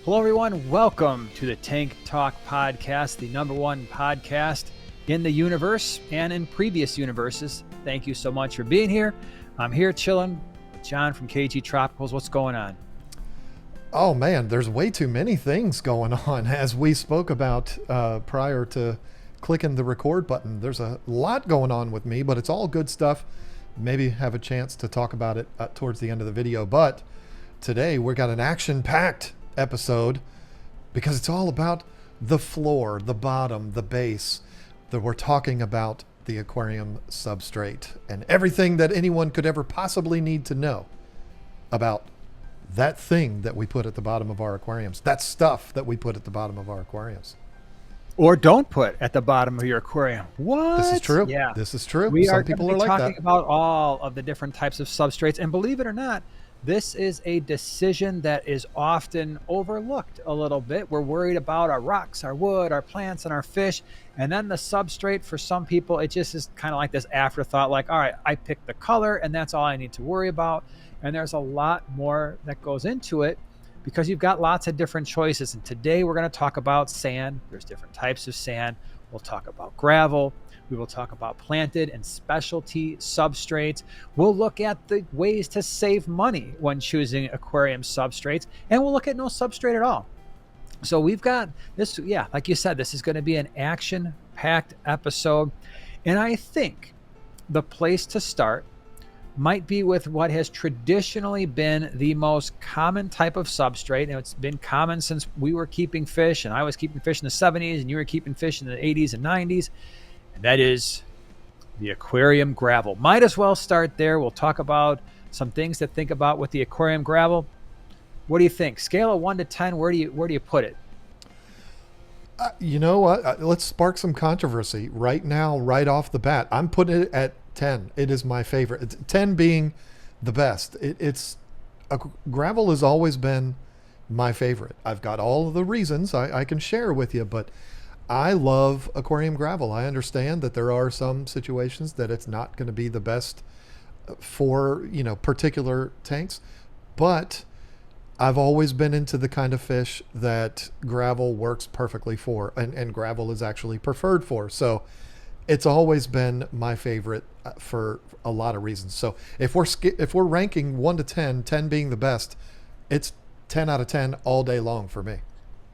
Hello, everyone. Welcome to the Tank Talk Podcast, the number one podcast in the universe and in previous universes. Thank you so much for being here. I'm here chilling with John from KG Tropicals. What's going on? Oh man, there's way too many things going on. As we spoke about prior to clicking the record button, there's a lot going on with me, but it's all good stuff. Maybe have a chance to talk about it towards the end of the video. But today we got an action-packed episode because it's all about the floor, the bottom, the base. That we're talking about the aquarium substrate and everything that anyone could ever possibly need to know about that thing that we put at the bottom of our aquariums, that stuff that we put at the bottom of our aquariums. Or don't put at the bottom of your aquarium. What? This is true. Yeah. This is true. We Some are people going are to be like talking that. about all of the different types of substrates. And believe it or not, this is a decision that is often overlooked a little bit. We're worried about our rocks, our wood, our plants, and our fish. And then the substrate, for some people, it just is kind of like this afterthought, like, all right, I picked the color and that's all I need to worry about. And there's a lot more that goes into it because you've got lots of different choices. And today we're going to talk about sand. There's different types of sand. We'll talk about gravel. We will talk about planted and specialty substrates. We'll look at the ways to save money when choosing aquarium substrates. And we'll look at no substrate at all. So we've got this, yeah, like you said, this is going to be an action-packed episode. And I think the place to start might be with what has traditionally been the most common type of substrate. And it's been common since we were keeping fish, and I was keeping fish in the 70s, and you were keeping fish in the 80s and 90s. And that is the aquarium gravel. Might as well start there. We'll talk about some things to think about with the aquarium gravel. What do you think? Scale of 1 to 10, where do you put it? You know what? Let's spark some controversy right now, right off the bat. I'm putting it at 10. It is my favorite. It's 10 being the best. Gravel has always been my favorite. I've got all of the reasons I can share with you, but I love aquarium gravel. I understand that there are some situations that it's not going to be the best for, particular tanks, but I've always been into the kind of fish that gravel works perfectly for, and gravel is actually preferred for. So it's always been my favorite for a lot of reasons. So if we're ranking 1 to 10, 10 being the best, it's 10 out of 10 all day long for me.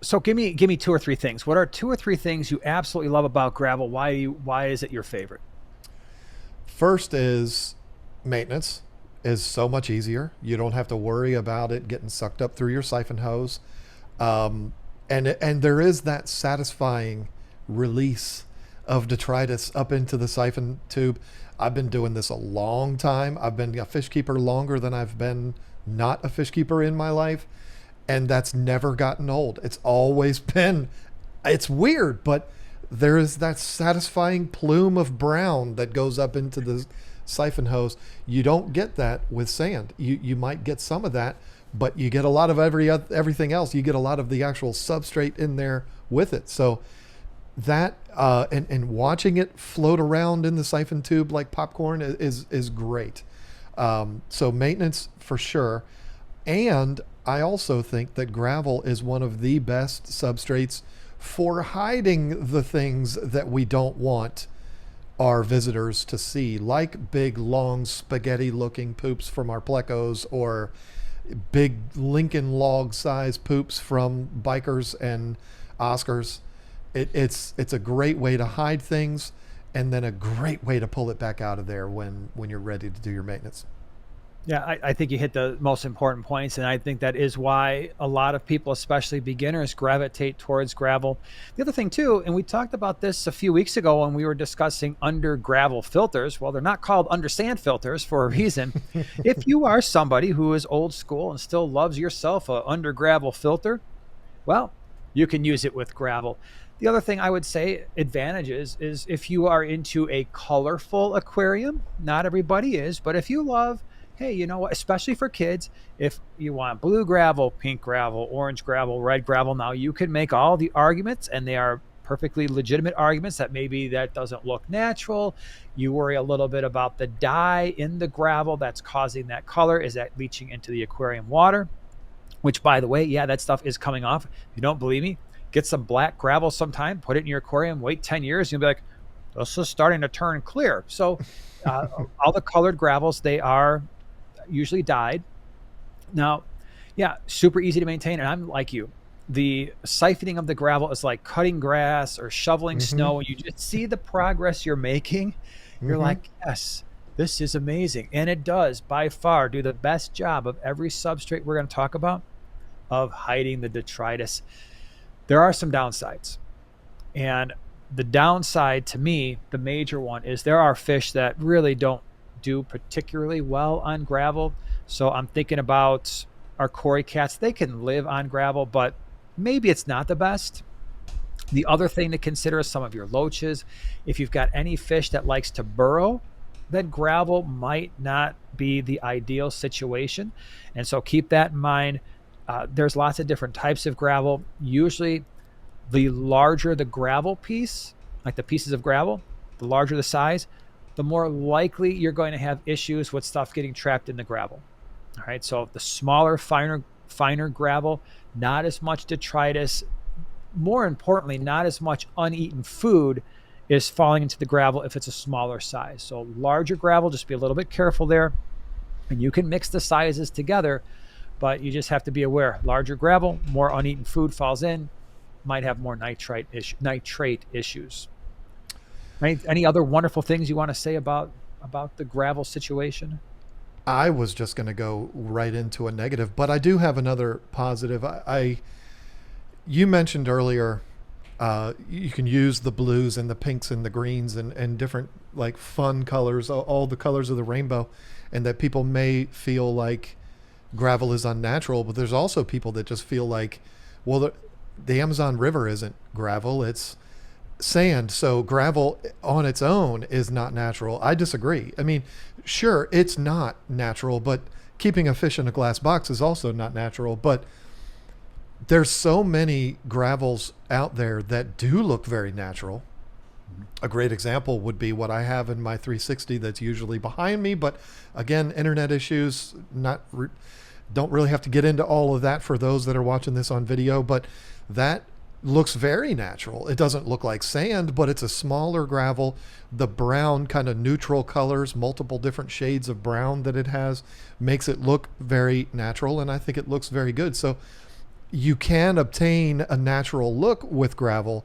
So give me 2 or 3 things. What are 2 or 3 things you absolutely love about gravel? Why is it your favorite? First is maintenance is so much easier. You don't have to worry about it getting sucked up through your siphon hose. And there is that satisfying release of detritus up into the siphon tube. I've been doing this a long time. I've been a fish keeper longer than I've been not a fish keeper in my life. And that's never gotten old. It's always been, it's weird, but there is that satisfying plume of brown that goes up into the siphon hose. You don't get that with sand. You might get some of that, but you get a lot of everything else. You get a lot of the actual substrate in there with it. So that and watching it float around in the siphon tube like popcorn is great. So maintenance for sure. And I also think that gravel is one of the best substrates for hiding the things that we don't want our visitors to see, like big, long, spaghetti-looking poops from our plecos or big Lincoln log-size poops from bikers and Oscars. It's a great way to hide things, and then a great way to pull it back out of there when you're ready to do your maintenance. Yeah, I think you hit the most important points, and I think that is why a lot of people, especially beginners, gravitate towards gravel. The other thing too, and we talked about this a few weeks ago when we were discussing under gravel filters. Well, they're not called under sand filters for a reason. If you are somebody who is old school and still loves yourself a under gravel filter, well, you can use it with gravel. The other thing I would say, advantages, is if you are into a colorful aquarium. Not everybody is, but if you love, hey, you know what, especially for kids, if you want blue gravel, pink gravel, orange gravel, red gravel, now you can make all the arguments, and they are perfectly legitimate arguments that maybe that doesn't look natural. You worry a little bit about the dye in the gravel that's causing that color. Is that leaching into the aquarium water? which, by the way, yeah, that stuff is coming off. If you don't believe me, get some black gravel sometime, put it in your aquarium, wait 10 years, you'll be like, this is starting to turn clear. So all the colored gravels, they are usually dyed. Now, yeah, super easy to maintain. And I'm like you. The siphoning of the gravel is like cutting grass or shoveling Mm-hmm. snow. And you just see the progress you're making. You're Mm-hmm. like, yes, this is amazing. And it does by far do the best job of every substrate we're going to talk about of hiding the detritus. There are some downsides. And the downside to me, the major one, is there are fish that really don't do particularly well on gravel. So I'm thinking about our cory cats. They can live on gravel, but maybe it's not the best. The other thing to consider is some of your loaches. If you've got any fish that likes to burrow, then gravel might not be the ideal situation. And so keep that in mind. There's lots of different types of gravel. Usually, the larger the gravel piece, like the pieces of gravel, the larger the size, the more likely you're going to have issues with stuff getting trapped in the gravel. All right. So the smaller, finer gravel, not as much detritus. More importantly, not as much uneaten food is falling into the gravel if it's a smaller size. So larger gravel, just be a little bit careful there. And you can mix the sizes together, but you just have to be aware. Larger gravel, more uneaten food falls in, might have more nitrate issues. Any other wonderful things you want to say about the gravel situation? I was just going to go right into a negative, but I do have another positive. You mentioned earlier, you can use the blues and the pinks and the greens and different like fun colors, all the colors of the rainbow, and that people may feel like gravel is unnatural, but there's also people that just feel like, well, the Amazon River isn't gravel, it's sand. So gravel on its own is not natural. I disagree. I mean, sure, it's not natural, but keeping a fish in a glass box is also not natural. But there's so many gravels out there that do look very natural. A great example would be what I have in my 360 that's usually behind me. But again, internet issues, don't really have to get into all of that for those that are watching this on video. But that looks very natural. It doesn't look like sand, but it's a smaller gravel. The brown kind of neutral colors, multiple different shades of brown that it has, makes it look very natural. And I think it looks very good. So you can obtain a natural look with gravel.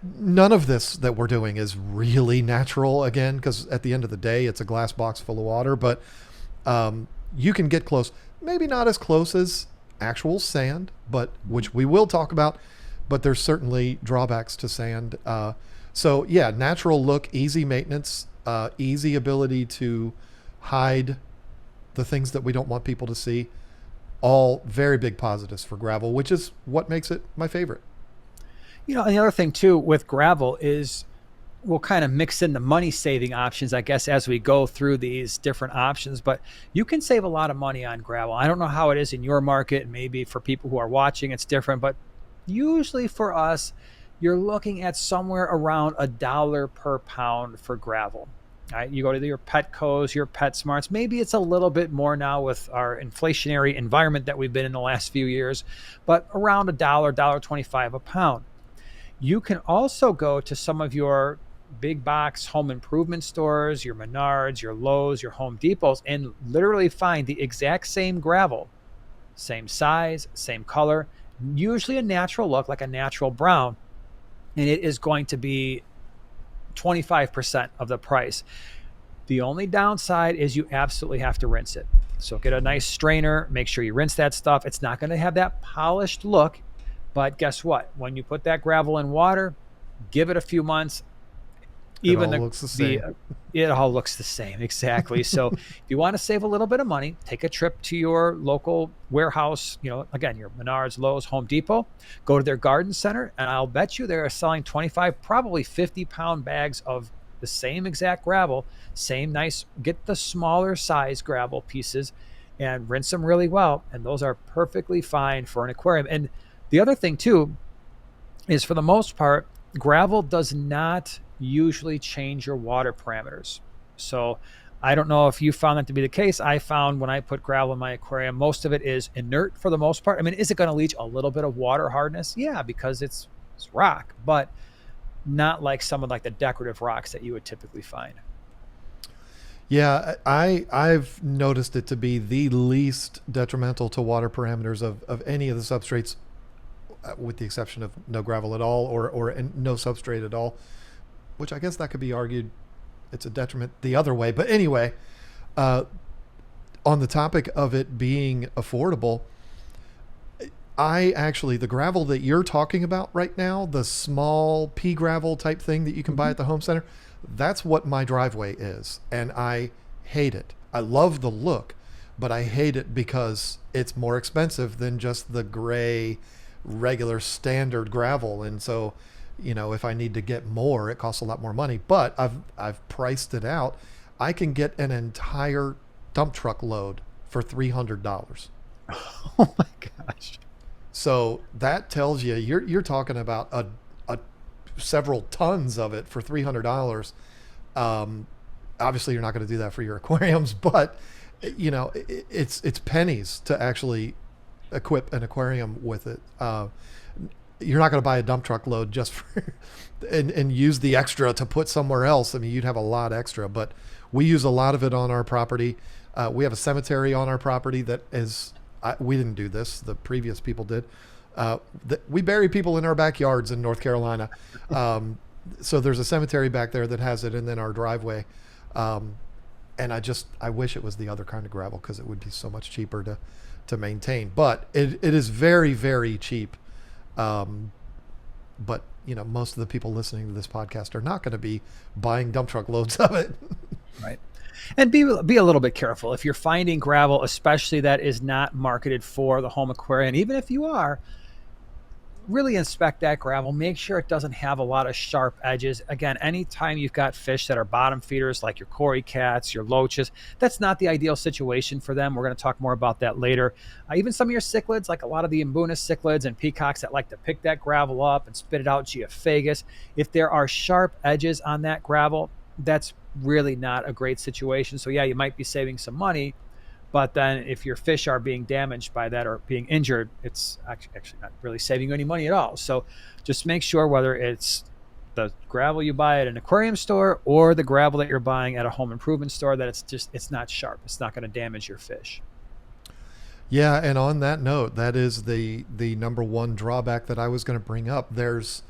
None of this that we're doing is really natural, again, because at the end of the day, it's a glass box full of water. But you can get close. Maybe not as close as actual sand, but which we will talk about. But there's certainly drawbacks to sand. So yeah, natural look, easy maintenance, easy ability to hide the things that we don't want people to see. All very big positives for gravel, which is what makes it my favorite. And the other thing too with gravel is we'll kind of mix in the money saving options, I guess, as we go through these different options. But you can save a lot of money on gravel. I don't know how it is in your market. Maybe for people who are watching, it's different. But usually for us, you're looking at somewhere around $1 per pound for gravel. Right? You go to your Petco's, your PetSmarts. Maybe it's a little bit more now with our inflationary environment that we've been in the last few years, but around $1, $1.25 a pound. You can also go to some of your big box home improvement stores, your Menards, your Lowe's, your Home Depots, and literally find the exact same gravel, same size, same color, usually a natural look, like a natural brown, and it is going to be 25% of the price. The only downside is you absolutely have to rinse it. So get a nice strainer, make sure you rinse that stuff. It's not going to have that polished look, but guess what? When you put that gravel in water, give it a few months, It even all looks the same. it all looks the same. Exactly. So if you want to save a little bit of money, take a trip to your local warehouse, again, your Menards, Lowe's, Home Depot, go to their garden center, and I'll bet you they're selling 25, probably 50-pound bags of the same exact gravel, same nice, get the smaller size gravel pieces and rinse them really well. And those are perfectly fine for an aquarium. And the other thing too is, for the most part, gravel does not usually change your water parameters. So I don't know if you found that to be the case. I found when I put gravel in my aquarium, most of it is inert for the most part. I mean, is it going to leach a little bit of water hardness? Yeah, because it's rock, but not like some of like the decorative rocks that you would typically find. Yeah, I've noticed it to be the least detrimental to water parameters of any of the substrates, with the exception of no gravel at all, or no substrate at all, which I guess that could be argued it's a detriment the other way. But anyway, uh, on the topic of it being affordable, I actually, the gravel that you're talking about right now, the small pea gravel type thing that you can buy at the home center, that's what my driveway is. And I hate it. I love the look, but I hate it because it's more expensive than just the gray, regular standard gravel. And so, if I need to get more, it costs a lot more money. But I've priced it out. I can get an entire dump truck load for $300. Oh my gosh. So that tells you you're talking about a several tons of it for $300. Obviously, you're not going to do that for your aquariums, but it's pennies to actually equip an aquarium with it. You're not going to buy a dump truck load just for and use the extra to put somewhere else. I mean, you'd have a lot extra, but we use a lot of it on our property. We have a cemetery on our property that is. We didn't do this. The previous people did. We bury people in our backyards in North Carolina. So there's a cemetery back there that has it, and then our driveway. And I wish it was the other kind of gravel because it would be so much cheaper to maintain. But it is very, very cheap. But most of the people listening to this podcast are not going to be buying dump truck loads of it. Right. And be a little bit careful if you're finding gravel, especially that is not marketed for the home aquarium. Even if you are, really inspect that gravel. Make sure it doesn't have a lot of sharp edges. Again, anytime you've got fish that are bottom feeders like your cory cats, your loaches, that's not the ideal situation for them. We're going to talk more about that later. Even some of your cichlids, like a lot of the Mbuna cichlids and peacocks that like to pick that gravel up and spit it out, geophagus. If there are sharp edges on that gravel, that's really not a great situation. So yeah, you might be saving some money, but then if your fish are being damaged by that or being injured, it's actually not really saving you any money at all. So just make sure whether it's the gravel you buy at an aquarium store or the gravel that you're buying at a home improvement store, that it's not sharp. It's not going to damage your fish. Yeah, and on that note, that is the number one drawback that I was going to bring up. There's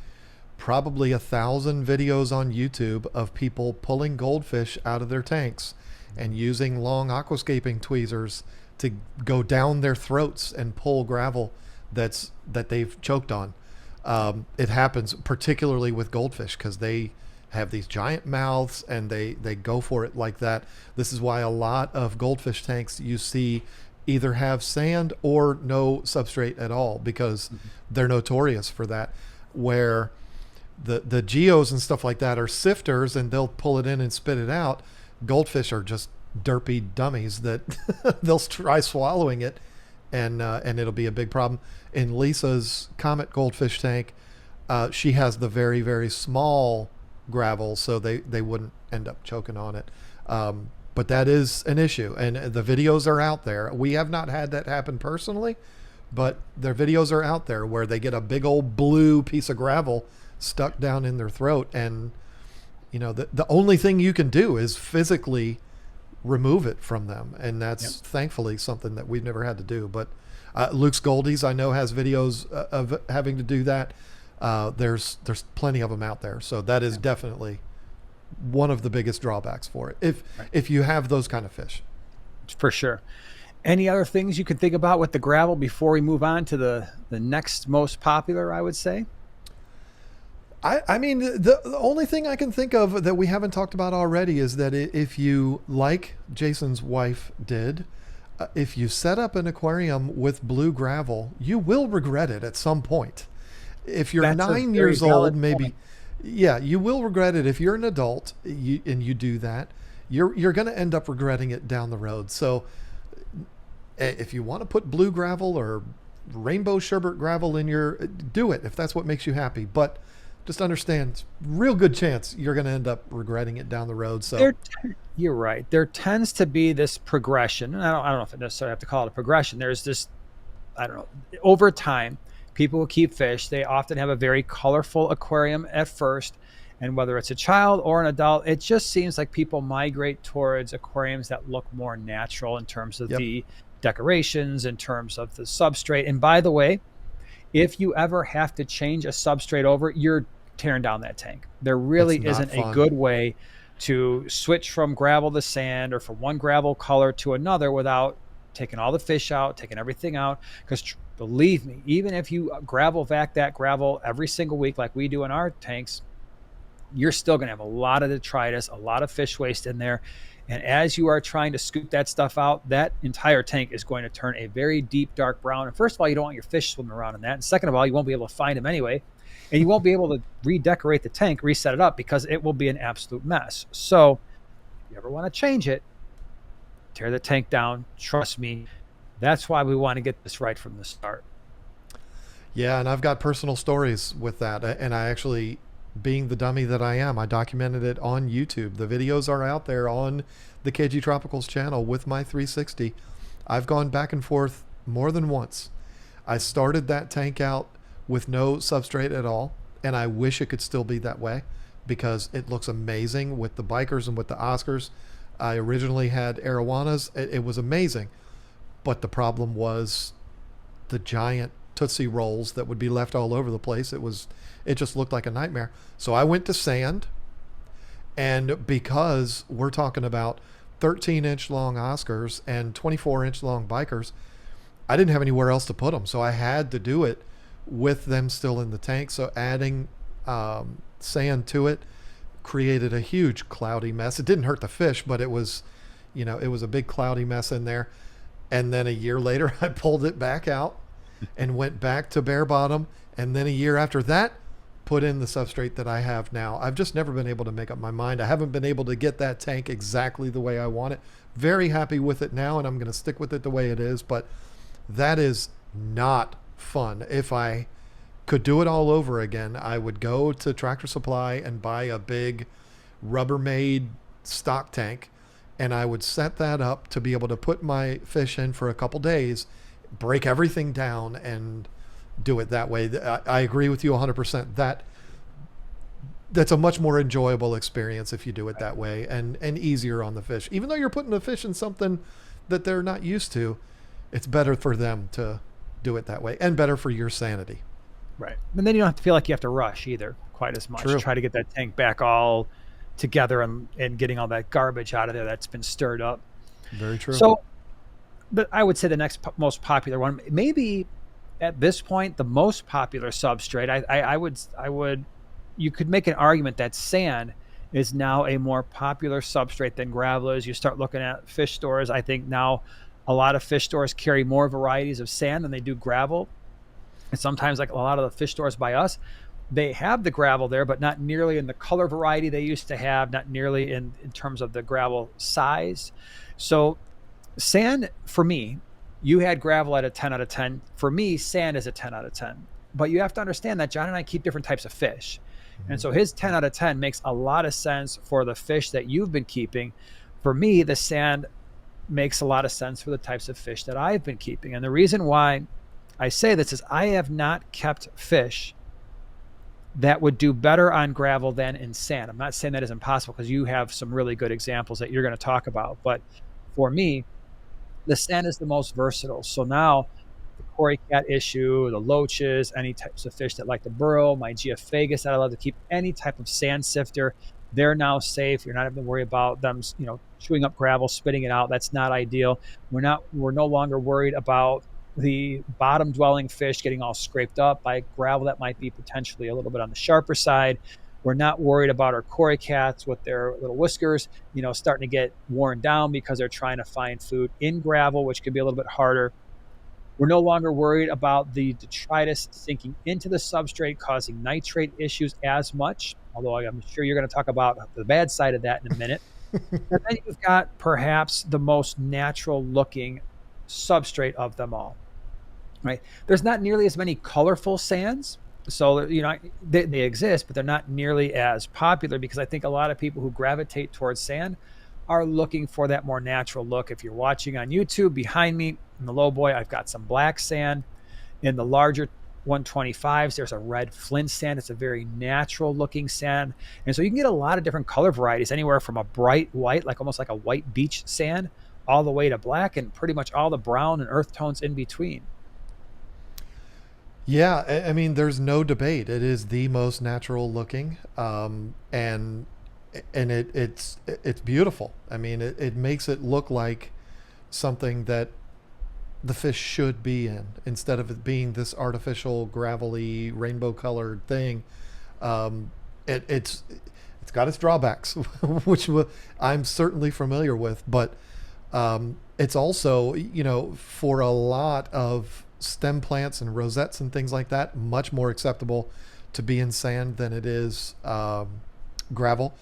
probably 1,000 videos on YouTube of people pulling goldfish out of their tanks and using long aquascaping tweezers to go down their throats and pull gravel that they've choked on. It happens particularly with goldfish because they have these giant mouths and they go for it like that. This is why a lot of goldfish tanks you see either have sand or no substrate at all, because they're notorious for that, where the geos and stuff like that are sifters and they'll pull it in and spit it out. Goldfish are just derpy dummies that they'll try swallowing it, and it'll be a big problem. In Lisa's Comet goldfish tank, she has the very, very small gravel, so they wouldn't end up choking on it. But that is an issue, and the videos are out there. We have not had that happen personally, but their videos are out there where they get a big old blue piece of gravel stuck down in their throat, and the only thing you can do is physically remove it from them, and that's thankfully something that we've never had to do. But Luke's Goldies, I know, has videos of having to do that. There's plenty of them out there, so that is definitely one of the biggest drawbacks for it if you have those kind of fish. For sure. Any other things you could think about with the gravel before we move on to the next most popular, I would say? I mean, the only thing I can think of that we haven't talked about already is that if you, like Jason's wife did, if you set up an aquarium with blue gravel, you will regret it at some point. If you're 9 years old, maybe, yeah, you will regret it. If you're an adult and you do that, you're going to end up regretting it down the road. So if you want to put blue gravel or rainbow sherbet gravel in do it if that's what makes you happy. But just understand, real good chance you're going to end up regretting it down the road. So, There, you're right. There tends to be this progression, and I don't know if I necessarily have to call it a progression. There's this, I don't know, over time, people who keep fish, they often have a very colorful aquarium at first. And whether it's a child or an adult, it just seems like people migrate towards aquariums that look more natural in terms of yep, the decorations, in terms of the substrate. And by the way, if you ever have to change a substrate over, you're tearing down that tank. There it's really not isn't a fun. good way to switch from gravel to sand or from one gravel color to another without taking all the fish out, taking everything out. Because believe me, even if you gravel vac that gravel every single week like we do in our tanks, you're still going to have a lot of detritus, a lot of fish waste in there. And as you are trying to scoop that stuff out, that entire tank is going to turn a very deep, dark brown. And first of all, you don't want your fish swimming around in that. And second of all, you won't be able to find them anyway. And you won't be able to redecorate the tank, reset it up, because it will be an absolute mess. So if you ever want to change it, tear the tank down. Trust me. That's why we want to get this right from the start. Yeah, and I've got personal stories with that. And I actually, being the dummy that I am, I documented it on YouTube. The videos are out there on the KG Tropicals channel with my 360. I've gone back and forth more than once. I started that tank out with no substrate at all, and I wish it could still be that way because it looks amazing with the bikers and with the Oscars. I originally had arowanas. It was amazing, but the problem was the giant Tootsie Rolls that would be left all over the place. It just looked like a nightmare. So I went to sand, and because we're talking about 13-inch long Oscars and 24-inch long bikers, I didn't have anywhere else to put them. So I had to do it with them still in the tank. So adding sand to it created a huge cloudy mess. It didn't hurt the fish, but it was, it was a big cloudy mess in there. And then a year later, I pulled it back out and went back to bare bottom. And then a year after that, put in the substrate that I have now. I've just never been able to make up my mind. I haven't been able to get that tank exactly the way I want it. Very happy with it now, and I'm going to stick with it the way it is. But that is not fun. If I could do it all over again, I would go to Tractor Supply and buy a big Rubbermaid stock tank, and I would set that up to be able to put my fish in for a couple days, break everything down, and do it that way. I agree with you 100%. That's a much more enjoyable experience if you do it that way, and easier on the fish. Even though you're putting the fish in something that they're not used to, it's better for them to do it that way, and better for your sanity. Right. And then you don't have to feel like you have to rush either quite as much. True. Try to get that tank back all together and getting all that garbage out of there that's been stirred up. Very true. So, but I would say the next most popular one, maybe at this point, the most popular substrate, I would, you could make an argument that sand is now a more popular substrate than gravel is. You start looking at fish stores. I think now a lot of fish stores carry more varieties of sand than they do gravel. And sometimes, like a lot of the fish stores by us, they have the gravel there, but not nearly in the color variety they used to have, not nearly in terms of the gravel size. So sand, for me, you had gravel at a 10 out of 10. For me, sand is a 10 out of 10. But you have to understand that John and I keep different types of fish. And so his 10 out of 10 makes a lot of sense for the fish that you've been keeping. For me, the sand makes a lot of sense for the types of fish that I've been keeping. And the reason why I say this is I have not kept fish that would do better on gravel than in sand. I'm not saying that is impossible because you have some really good examples that you're going to talk about. But for me, the sand is the most versatile. So now the cory cat issue, the loaches, any types of fish that like to burrow, my geophagus that I love to keep, any type of sand sifter, they're now safe. You're not having to worry about them, chewing up gravel, spitting it out. That's not ideal. We're no longer worried about the bottom dwelling fish getting all scraped up by gravel that might be potentially a little bit on the sharper side. We're not worried about our cory cats with their little whiskers, starting to get worn down because they're trying to find food in gravel, which can be a little bit harder. We're no longer worried about the detritus sinking into the substrate, causing nitrate issues as much, although I'm sure you're going to talk about the bad side of that in a minute. And then you've got perhaps the most natural looking substrate of them all. Right? There's not nearly as many colorful sands, So, they exist, but they're not nearly as popular because I think a lot of people who gravitate towards sand are looking for that more natural look. If you're watching on YouTube, behind me in the low boy, I've got some black sand. In the larger 125s, there's a red flint sand. It's a very natural looking sand. And so you can get a lot of different color varieties, anywhere from a bright white, like almost like a white beach sand, all the way to black and pretty much all the brown and earth tones in between. Yeah, I mean, there's no debate. It is the most natural looking, and it's beautiful. I mean, it makes it look like something that the fish should be in, instead of it being this artificial gravelly rainbow colored thing. Um, it's got its drawbacks, which I'm certainly familiar with, but it's also, for a lot of stem plants and rosettes and things like that, much more acceptable to be in sand than it is gravel.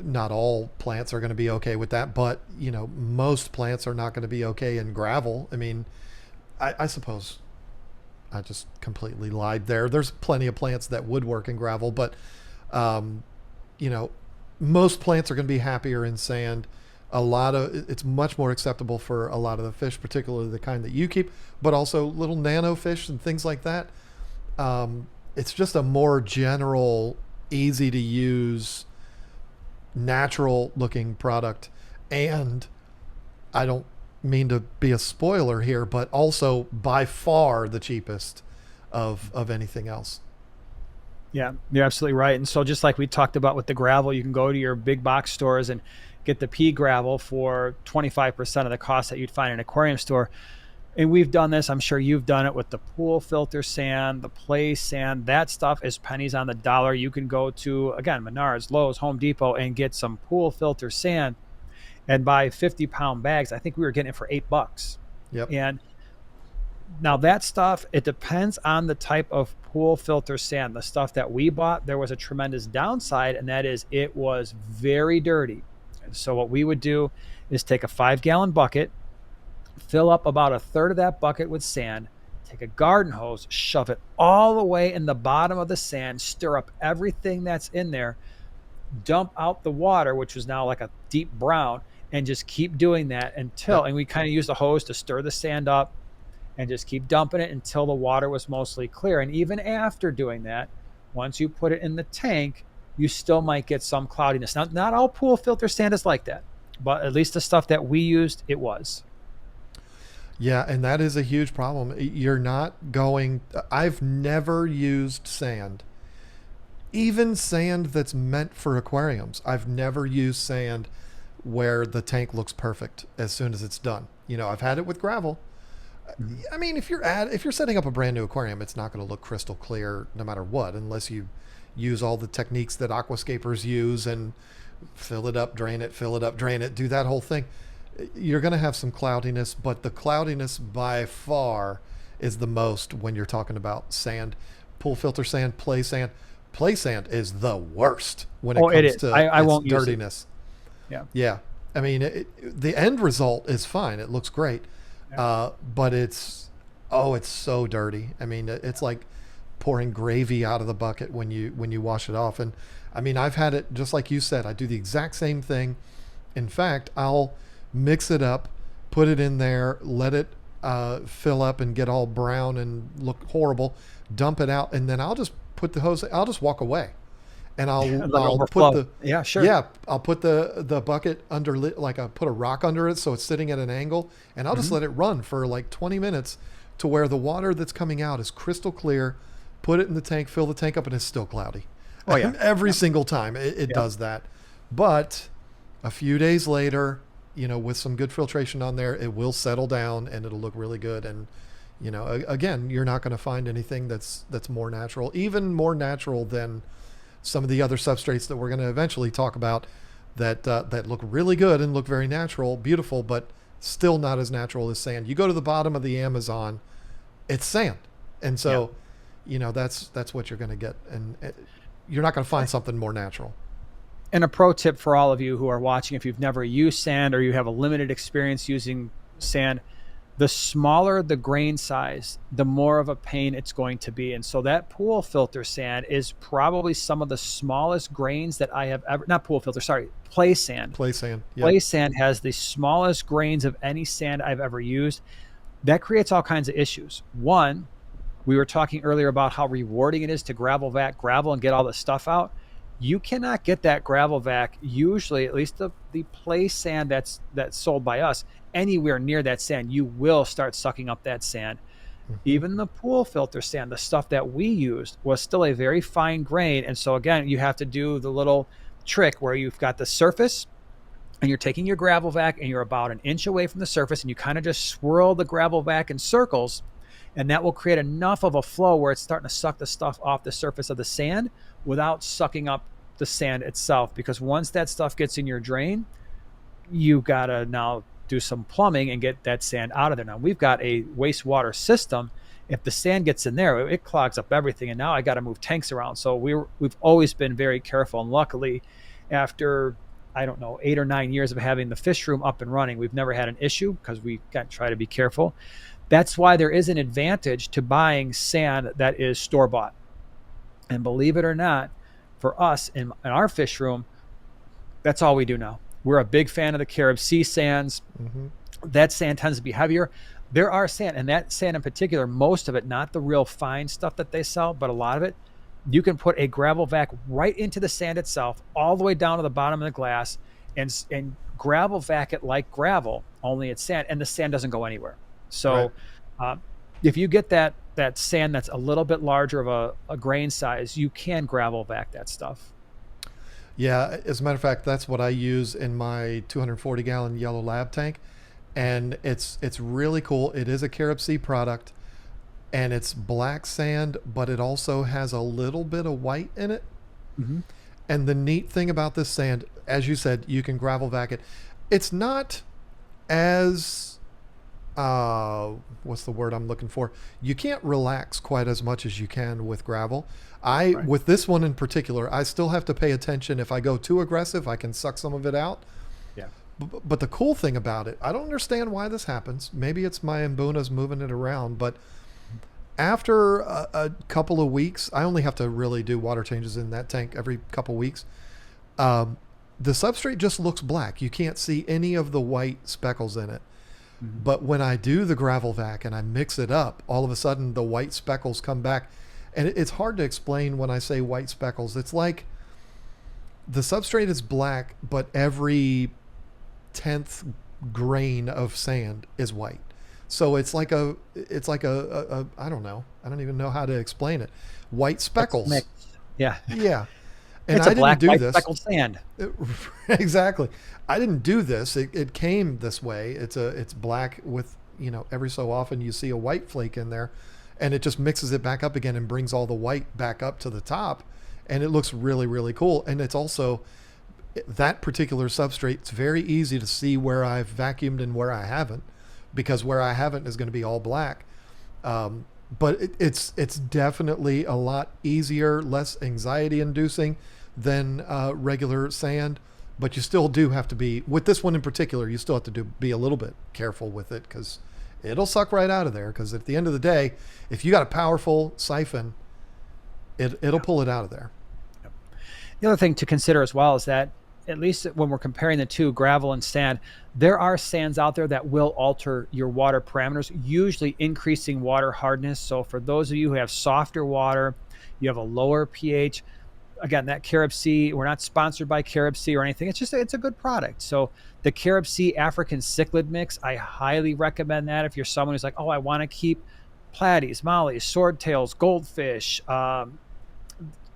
Not all plants are going to be okay with that, but most plants are not going to be okay in gravel. I mean, I suppose I just completely lied there. There's plenty of plants that would work in gravel, but um, you know, most plants are going to be happier in sand. It's much more acceptable for a lot of the fish, particularly the kind that you keep, but also little nano fish and things like that. It's just a more general, easy to use, natural looking product. And I don't mean to be a spoiler here, but also by far the cheapest of anything else. Yeah, you're absolutely right. And so just like we talked about with the gravel, you can go to your big box stores and get the pea gravel for 25% of the cost that you'd find in an aquarium store. And we've done this. I'm sure you've done it with the pool filter sand, the play sand. That stuff is pennies on the dollar. You can go to, again, Menards, Lowe's, Home Depot, and get some pool filter sand and buy 50-pound bags. I think we were getting it for $8. Yep. And now that stuff, it depends on the type of pool filter sand. The stuff that we bought, there was a tremendous downside, and that is it was very dirty. And so what we would do is take a 5-gallon bucket, fill up about a third of that bucket with sand, take a garden hose, shove it all the way in the bottom of the sand, stir up everything that's in there, dump out the water, which was now like a deep brown, and just keep doing that until, and we kind of use the hose to stir the sand up and just keep dumping it until the water was mostly clear. And even after doing that, once you put it in the tank, you still might get some cloudiness. Now, not all pool filter sand is like that, but at least the stuff that we used, it was. Yeah, and that is a huge problem. You're not going. I've never used sand, even sand that's meant for aquariums. I've never used sand where the tank looks perfect as soon as it's done. I've had it with gravel. I mean, if you're setting up a brand new aquarium, it's not going to look crystal clear no matter what, unless you use all the techniques that aquascapers use and fill it up, drain it, fill it up, drain it, do that whole thing. You're going to have some cloudiness, but the cloudiness by far is the most when you're talking about sand. Pool filter sand, play sand. Play sand is the worst when it comes to I its won't dirtiness. Use it. Yeah. I mean, the end result is fine. It looks great. Yeah. But it's so dirty. I mean, it's like pouring gravy out of the bucket when you wash it off. And I mean, I've had it just like you said. I do the exact same thing. In fact, I'll mix it up, put it in there, let it fill up and get all brown and look horrible, dump it out, and then I'll just put the hose. I'll just walk away, and I'll put the I'll put the bucket under, like I put a rock under it so it's sitting at an angle, and I'll just let it run for like 20 minutes to where the water that's coming out is crystal clear. Put it in the tank, fill the tank up, and it's still cloudy. Oh yeah. Every single time it does that. But a few days later, with some good filtration on there, it will settle down and it'll look really good. And again, you're not going to find anything that's more natural, even more natural than some of the other substrates that we're going to eventually talk about that look really good and look very natural, beautiful, but still not as natural as sand. You go to the bottom of the Amazon, it's sand. And so, that's what you're going to get. And you're not going to find something more natural. And a pro tip for all of you who are watching, if you've never used sand or you have a limited experience using sand, the smaller the grain size, the more of a pain it's going to be. And so that pool filter sand is probably some of the smallest grains that I have ever, not pool filter, sorry, play sand. Play sand. Yep. Play sand has the smallest grains of any sand I've ever used. That creates all kinds of issues. One, we were talking earlier about how rewarding it is to gravel vac gravel and get all the stuff out. You cannot get that gravel vac, usually, at least the play sand that's sold by us, anywhere near that sand. You will start sucking up that sand. Hmm. Even the pool filter sand, the stuff that we used, was still a very fine grain. And so again, you have to do the little trick where you've got the surface and you're taking your gravel vac and you're about an inch away from the surface and you kind of just swirl the gravel vac in circles, and that will create enough of a flow where it's starting to suck the stuff off the surface of the sand without sucking up the sand itself. Because once that stuff gets in your drain, you gotta now do some plumbing and get that sand out of there. Now we've got a wastewater system. If the sand gets in there, it clogs up everything, and now I got to move tanks around. So we've always been very careful, and luckily, after I don't know 8 or 9 years of having the fish room up and running, we've never had an issue because we got to try to be careful. That's why there is an advantage to buying sand that is store bought. And believe it or not, for us in our fish room, that's all we do now. We're a big fan of the Carib Sea sands. Hmm. That sand tends to be heavier. There are sand, and that sand in particular, most of it, not the real fine stuff that they sell, but a lot of it, you can put a gravel vac right into the sand itself, all the way down to the bottom of the glass, and gravel vac it like gravel, only it's sand, and the sand doesn't go anywhere. Right. So if you get that sand that's a little bit larger of a grain size, you can gravel vac that stuff. Yeah, as a matter of fact, that's what I use in my 240-gallon yellow lab tank, and it's really cool. It is a Carib Sea product, and it's black sand, but it also has a little bit of white in it. Mm-hmm. And the neat thing about this sand, as you said, you can gravel vac it. It's not as what's the word I'm looking for? You can't relax quite as much as you can with gravel. Right. With this one in particular, I still have to pay attention. If I go too aggressive, I can suck some of it out. Yeah. But the cool thing about it, I don't understand why this happens. Maybe it's my Mbunas moving it around, but after a couple of weeks, I only have to really do water changes in that tank every couple weeks. The substrate just looks black. You can't see any of the white speckles in it. Mm-hmm. But when I do the gravel vac and I mix it up, all of a sudden the white speckles come back. And it's hard to explain when I say white speckles. It's like the substrate is black, but every 10th grain of sand is white. So it's like a I don't know. I don't even know how to explain it. White speckles. Yeah. Yeah. And It's I a didn't black, do white, this. speckled sand. Exactly. I didn't do this. It came this way. It's black with, every so often you see a white flake in there, and it just mixes it back up again and brings all the white back up to the top, and it looks really, really cool. And it's also that particular substrate. It's very easy to see where I've vacuumed and where I haven't, because where I haven't is going to be all black. But it's definitely a lot easier, less anxiety inducing than regular sand. But you still do have to be, with this one in particular, you still have to be a little bit careful with it, because it'll suck right out of there. Because at the end of the day, if you got a powerful siphon, it'll pull it out of there. The other thing to consider as well is that, at least when we're comparing the two, gravel and sand, there are sands out there that will alter your water parameters, usually increasing water hardness. So for those of you who have softer water, you have a lower pH, again, that Carib Sea, we're not sponsored by Carib Sea or anything. It's a good product. So the Carib Sea African cichlid mix, I highly recommend that if you're someone who's like, oh, I want to keep platies, mollies, swordtails, goldfish,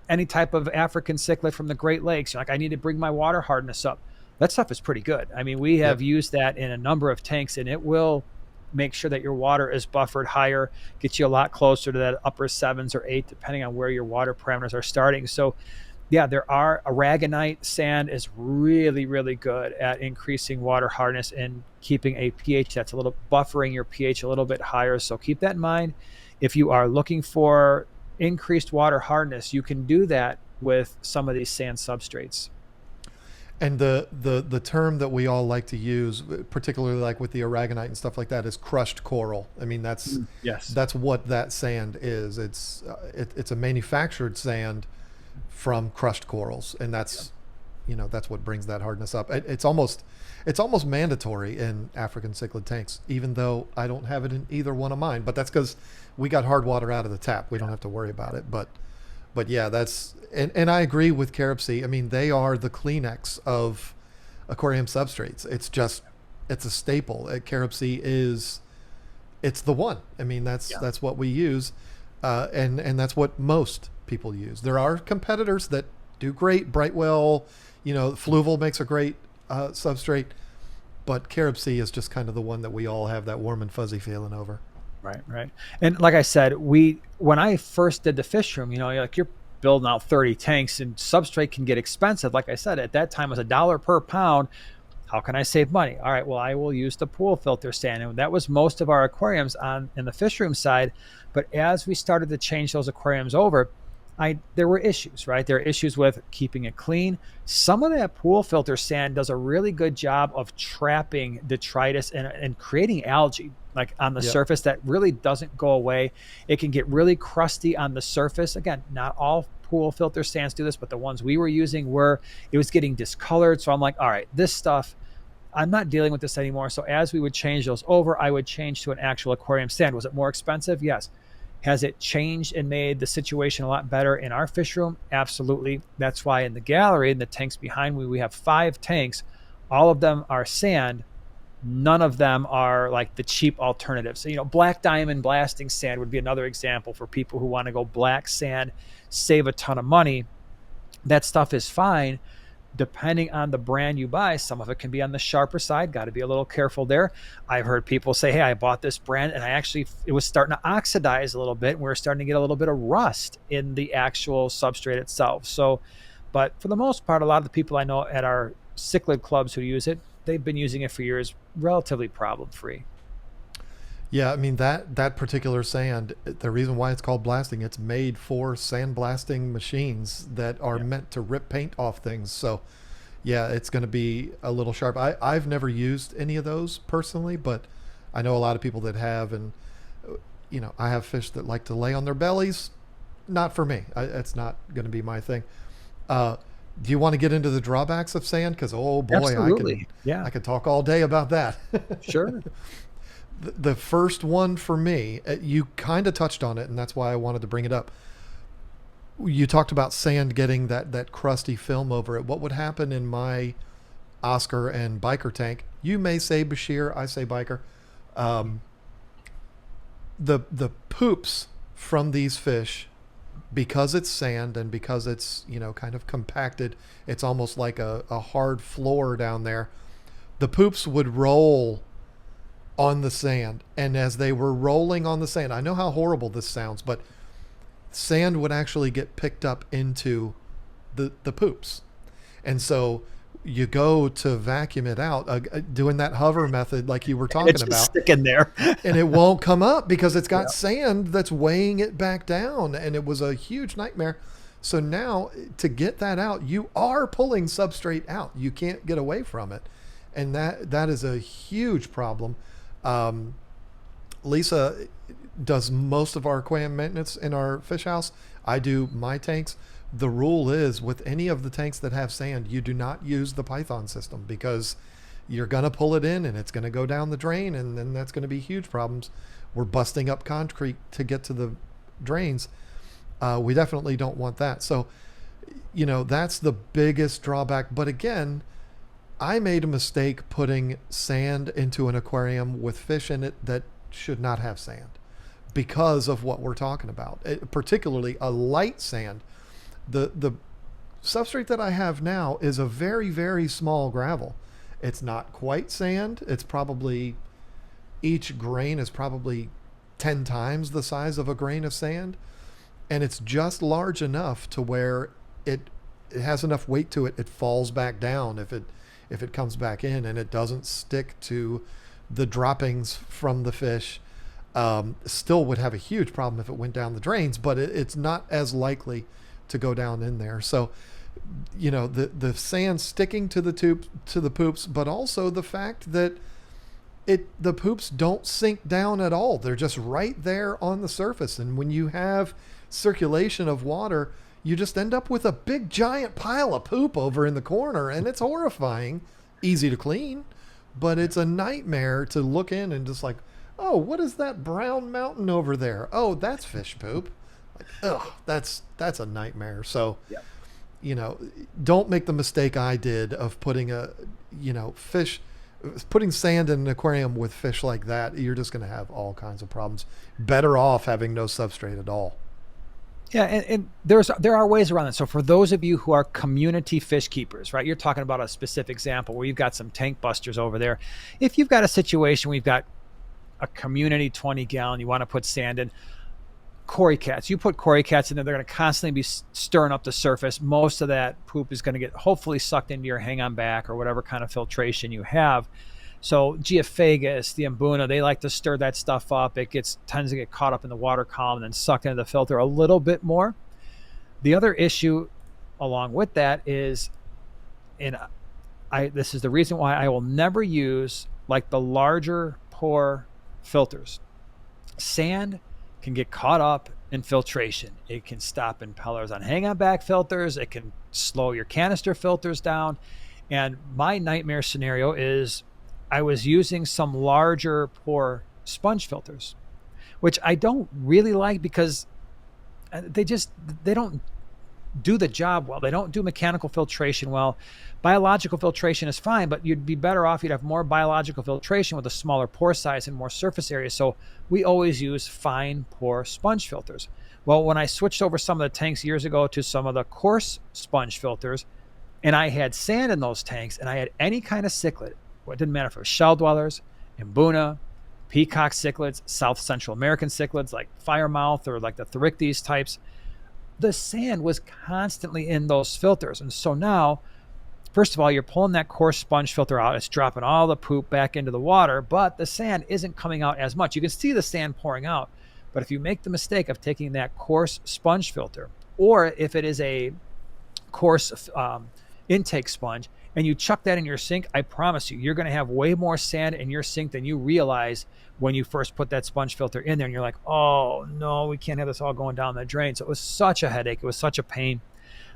any type of African cichlid from the Great Lakes. You're like, I need to bring my water hardness up. That stuff is pretty good. I mean, we have used that in a number of tanks, and it will make sure that your water is buffered higher, get you a lot closer to that upper 7s or 8, depending on where your water parameters are starting. So yeah, aragonite sand is really, really good at increasing water hardness and keeping a pH that's buffering your pH a little bit higher. So keep that in mind. If you are looking for increased water hardness, you can do that with some of these sand substrates. And the term that we all like to use, particularly like with the aragonite and stuff like that, is crushed coral. I mean, Yes. that's what that sand is. It's a manufactured sand from crushed corals, and that's, that's what brings that hardness up. It's almost mandatory in African cichlid tanks, even though I don't have it in either one of mine. But that's because we got hard water out of the tap. We don't have to worry about it. But yeah, and I agree with Carib Sea. I mean, they are the Kleenex of aquarium substrates. It's a staple. Carib Sea it's the one. I mean, that's what we use, and that's what most people use. There are competitors that do great. Brightwell, Fluval makes a great substrate, but Carib Sea is just kind of the one that we all have that warm and fuzzy feeling over. Right, right. And like I said, when I first did the fish room, you're building out 30 tanks, and substrate can get expensive. Like I said, at that time it was $1 per pound. How can I save money? All right, well, I will use the pool filter sand. And that was most of our aquariums in the fish room side. But as we started to change those aquariums over, there were issues, right? There are issues with keeping it clean. Some of that pool filter sand does a really good job of trapping detritus and creating algae like on the surface that really doesn't go away. It can get really crusty on the surface. Again, not all pool filter sands do this, but the ones we were using it was getting discolored. So I'm like, all right, this stuff, I'm not dealing with this anymore. So as we would change those over, I would change to an actual aquarium sand. Was it more expensive? Yes. Has it changed and made the situation a lot better in our fish room? Absolutely. That's why in the gallery, in the tanks behind me, we have 5 tanks. All of them are sand. None of them are like the cheap alternatives. So, black diamond blasting sand would be another example for people who want to go black sand, save a ton of money. That stuff is fine. Depending on the brand you buy, some of it can be on the sharper side. Got to be a little careful there. I've heard people say, hey, I bought this brand and it was starting to oxidize a little bit. And we were starting to get a little bit of rust in the actual substrate itself. So, but for the most part, a lot of the people I know at our cichlid clubs who use it, they've been using it for years, relatively problem-free. Yeah, I mean that particular sand, the reason why it's called blasting, it's made for sandblasting machines that are meant to rip paint off things. So yeah, it's going to be a little sharp. I've never used any of those personally, but I know a lot of people that have, and I have fish that like to lay on their bellies. Not for me. It's not going to be my thing. Do you want to get into the drawbacks of sand? Because oh boy, Absolutely. I could talk all day about that. Sure. The first one for me, you kind of touched on it, and that's why I wanted to bring it up. You talked about sand getting that crusty film over it. What would happen in my Oscar and biker tank? You may say Bashir, I say biker. The poops from these fish, because it's sand and because it's kind of compacted, it's almost like a hard floor down there. The poops would roll on the sand, and as they were rolling on the sand, I know how horrible this sounds, but sand would actually get picked up into the poops. And so you go to vacuum it out, doing that hover method like you were talking it's about, stick in there. and it won't come up because it's got sand that's weighing it back down, and it was a huge nightmare. So now to get that out, you are pulling substrate out. You can't get away from it, and that is a huge problem. Lisa does most of our aquarium maintenance in our fish house. I do my tanks. The rule is with any of the tanks that have sand, you do not use the Python system, because you're going to pull it in and it's going to go down the drain, and then that's going to be huge problems. We're busting up concrete to get to the drains. We definitely don't want that. So, that's the biggest drawback. But again, I made a mistake putting sand into an aquarium with fish in it that should not have sand, because of what we're talking about, particularly a light sand. The substrate that I have now is a very, very small gravel. It's not quite sand. It's probably, each grain is probably 10 times the size of a grain of sand. And it's just large enough to where it has enough weight to it. It falls back down if it comes back in, and it doesn't stick to the droppings from the fish. Still would have a huge problem if it went down the drains, but it's not as likely to go down in there. So the sand sticking to the poops, but also the fact that the poops don't sink down at all. They're just right there on the surface. And when you have circulation of water, you just end up with a big giant pile of poop over in the corner, and it's horrifying. Easy to clean, but it's a nightmare to look in and just like, oh, what is that brown mountain over there? Oh, that's fish poop. Like, ugh, that's a nightmare. So, Yeah. Don't make the mistake I did of putting sand in an aquarium with fish like that. You're just going to have all kinds of problems. Better off having no substrate at all. Yeah, and there are ways around it. So for those of you who are community fish keepers, right? You're talking about a specific example where you've got some tank busters over there. If you've got a situation where you've got a community 20-gallon, you want to put sand in, cory cats. You put cory cats in there, they're going to constantly be stirring up the surface. Most of that poop is going to get hopefully sucked into your hang on back or whatever kind of filtration you have. So Geophagus, the Mbuna, they like to stir that stuff up. It tends to get caught up in the water column and then sucked into the filter a little bit more. The other issue along with that is, this is the reason why I will never use like the larger pore filters. Sand can get caught up in filtration. It can stop impellers on hang-on back filters. It can slow your canister filters down. And my nightmare scenario is I was using some larger pore sponge filters, which I don't really like because they don't do the job well. They don't do mechanical filtration well. Biological filtration is fine, but you'd be better off. You'd have more biological filtration with a smaller pore size and more surface area. So we always use fine pore sponge filters. Well, when I switched over some of the tanks years ago to some of the coarse sponge filters, and I had sand in those tanks, and I had any kind of cichlid, well, it didn't matter if it was shell dwellers, Mbuna, peacock cichlids, South Central American cichlids like firemouth or like the Therichthys types, the sand was constantly in those filters. And so now, first of all, you're pulling that coarse sponge filter out. It's dropping all the poop back into the water, but the sand isn't coming out as much. You can see the sand pouring out. But if you make the mistake of taking that coarse sponge filter, or if it is a coarse intake sponge, and you chuck that in your sink, I promise you, you're going to have way more sand in your sink than you realize when you first put that sponge filter in there. And you're like, oh, no, we can't have this all going down the drain. So it was such a headache. It was such a pain.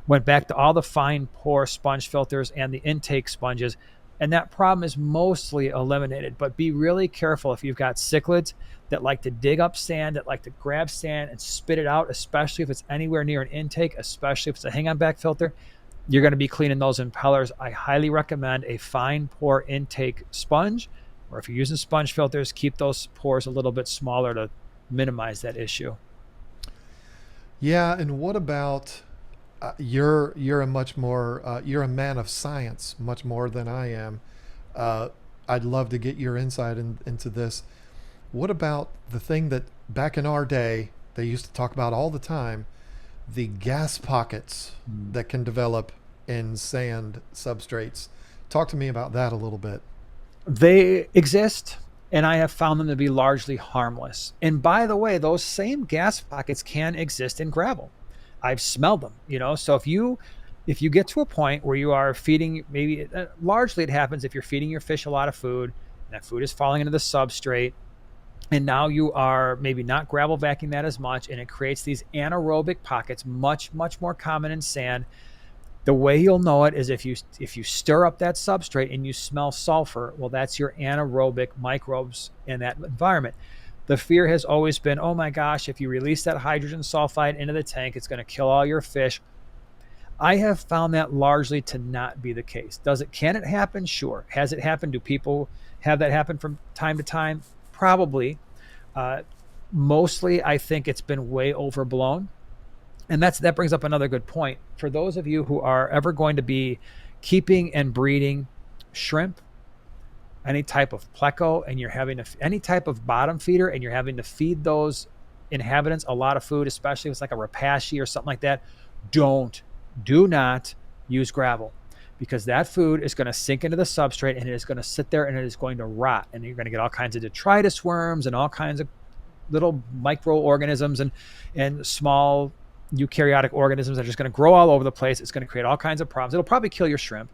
Went back to all the fine pore sponge filters and the intake sponges, and that problem is mostly eliminated. But be really careful if you've got cichlids that like to dig up sand, that like to grab sand and spit it out, especially if it's anywhere near an intake, especially if it's a hang-on back filter. You're going to be cleaning those impellers. I highly recommend a fine pore intake sponge, or if you're using sponge filters, keep those pores a little bit smaller to minimize that issue. Yeah, and what about you're a much more you're a man of science much more than I am. I'd love to get your insight into this. What about the thing that back in our day they used to talk about all the time, the gas pockets that can develop in sand substrates? Talk to me about that a little bit. They exist, and I have found them to be largely harmless. And by the way, those same gas pockets can exist in gravel. I've smelled them, so if you get to a point where you are feeding, maybe largely it happens if you're feeding your fish a lot of food, and that food is falling into the substrate, and now you are maybe not gravel vacuuming that as much, and it creates these anaerobic pockets, much, much more common in sand. The way you'll know it is if you stir up that substrate and you smell sulfur, well, that's your anaerobic microbes in that environment. The fear has always been, oh my gosh, if you release that hydrogen sulfide into the tank, it's going to kill all your fish. I have found that largely to not be the case. Can it happen? Sure. Has it happened? Do people have that happen from time to time? Probably. Mostly, I think it's been way overblown. And that brings up another good point. For those of you who are ever going to be keeping and breeding shrimp, any type of pleco, and you're having any type of bottom feeder, and you're having to feed those inhabitants a lot of food, especially if it's like a rapashi or something like that, do not use gravel, because that food is going to sink into the substrate and it is going to sit there and it is going to rot, and you're going to get all kinds of detritus worms and all kinds of little microorganisms and small eukaryotic organisms that are just going to grow all over the place. It's going to create all kinds of problems. It'll probably kill your shrimp.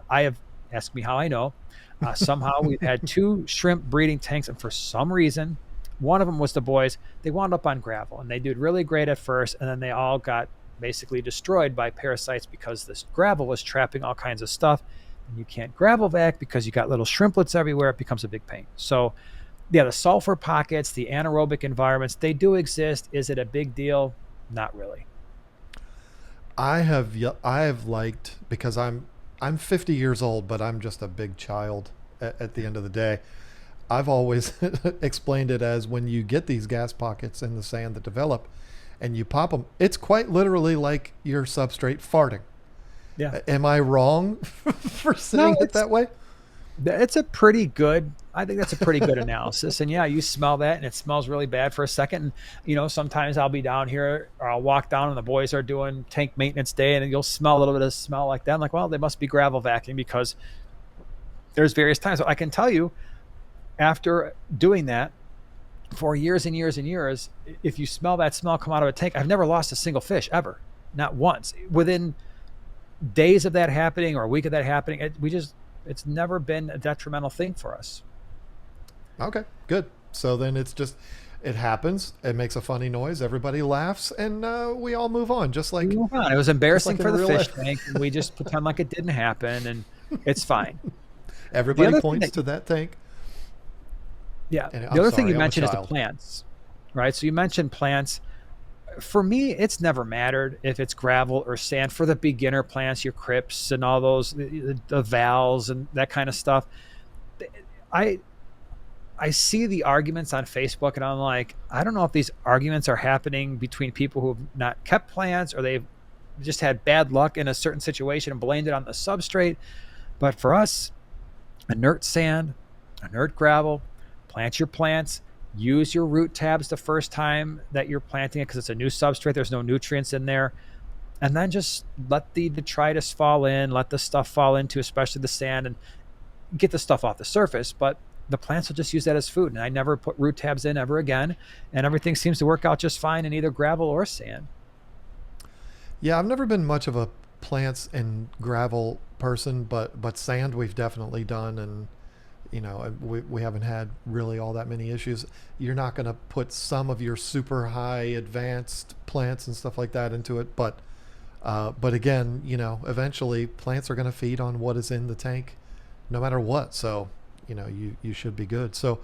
I have, asked me how I know. Somehow we've had 2 shrimp breeding tanks, and for some reason, one of them was the boys. They wound up on gravel, and they did really great at first, and then they all got basically destroyed by parasites because this gravel was trapping all kinds of stuff. And you can't gravel vac because you got little shrimplets everywhere. It becomes a big pain. So yeah, the sulfur pockets, the anaerobic environments, they do exist. Is it a big deal? Not really. I have liked, because I'm 50 years old, but I'm just a big child at the end of the day. I've always explained it as, when you get these gas pockets in the sand that develop and you pop them, it's quite literally like your substrate farting. Yeah. Am I wrong for saying it that way? It's a pretty good, I think that's a pretty good analysis. And yeah, you smell that and it smells really bad for a second. And, sometimes I'll be down here or I'll walk down and the boys are doing tank maintenance day and you'll smell a little bit of smell like that. I'm like, well, they must be gravel vacuuming, because there's various times. So I can tell you, after doing that for years and years and years, if you smell that smell come out of a tank, I've never lost a single fish ever. Not once. Within days of that happening or a week of that happening, it's never been a detrimental thing for us. Okay, good. So then it happens. It makes a funny noise. Everybody laughs, and we all move on. Just like, Move on. It was embarrassing just like for in the real fish life. tank. And we just pretend like it didn't happen, and it's fine. Everybody other thing points that- to that tank. Yeah. And The I'm other thing sorry, you I'm a mentioned is the child. plants, right? So you mentioned plants. For me, it's never mattered if it's gravel or sand. For the beginner plants, your crypts and all those, the vals and that kind of stuff. I I see the arguments on Facebook, and I'm like, I don't know if these arguments are happening between people who have not kept plants, or they've just had bad luck in a certain situation and blamed it on the substrate. But for us, inert sand, inert gravel, plant your plants, use your root tabs the first time that you're planting it because it's a new substrate. There's no nutrients in there. And then just let the detritus fall in, let the stuff fall into, especially the sand, and get the stuff off the surface. But the plants will just use that as food. And I never put root tabs in ever again. And everything seems to work out just fine in either gravel or sand. Yeah, I've never been much of a plants and gravel person, but sand we've definitely done, and we haven't had really all that many issues. You're not going to put some of your super high advanced plants and stuff like that into it, but again, eventually plants are going to feed on what is in the tank, no matter what. So you should be good. So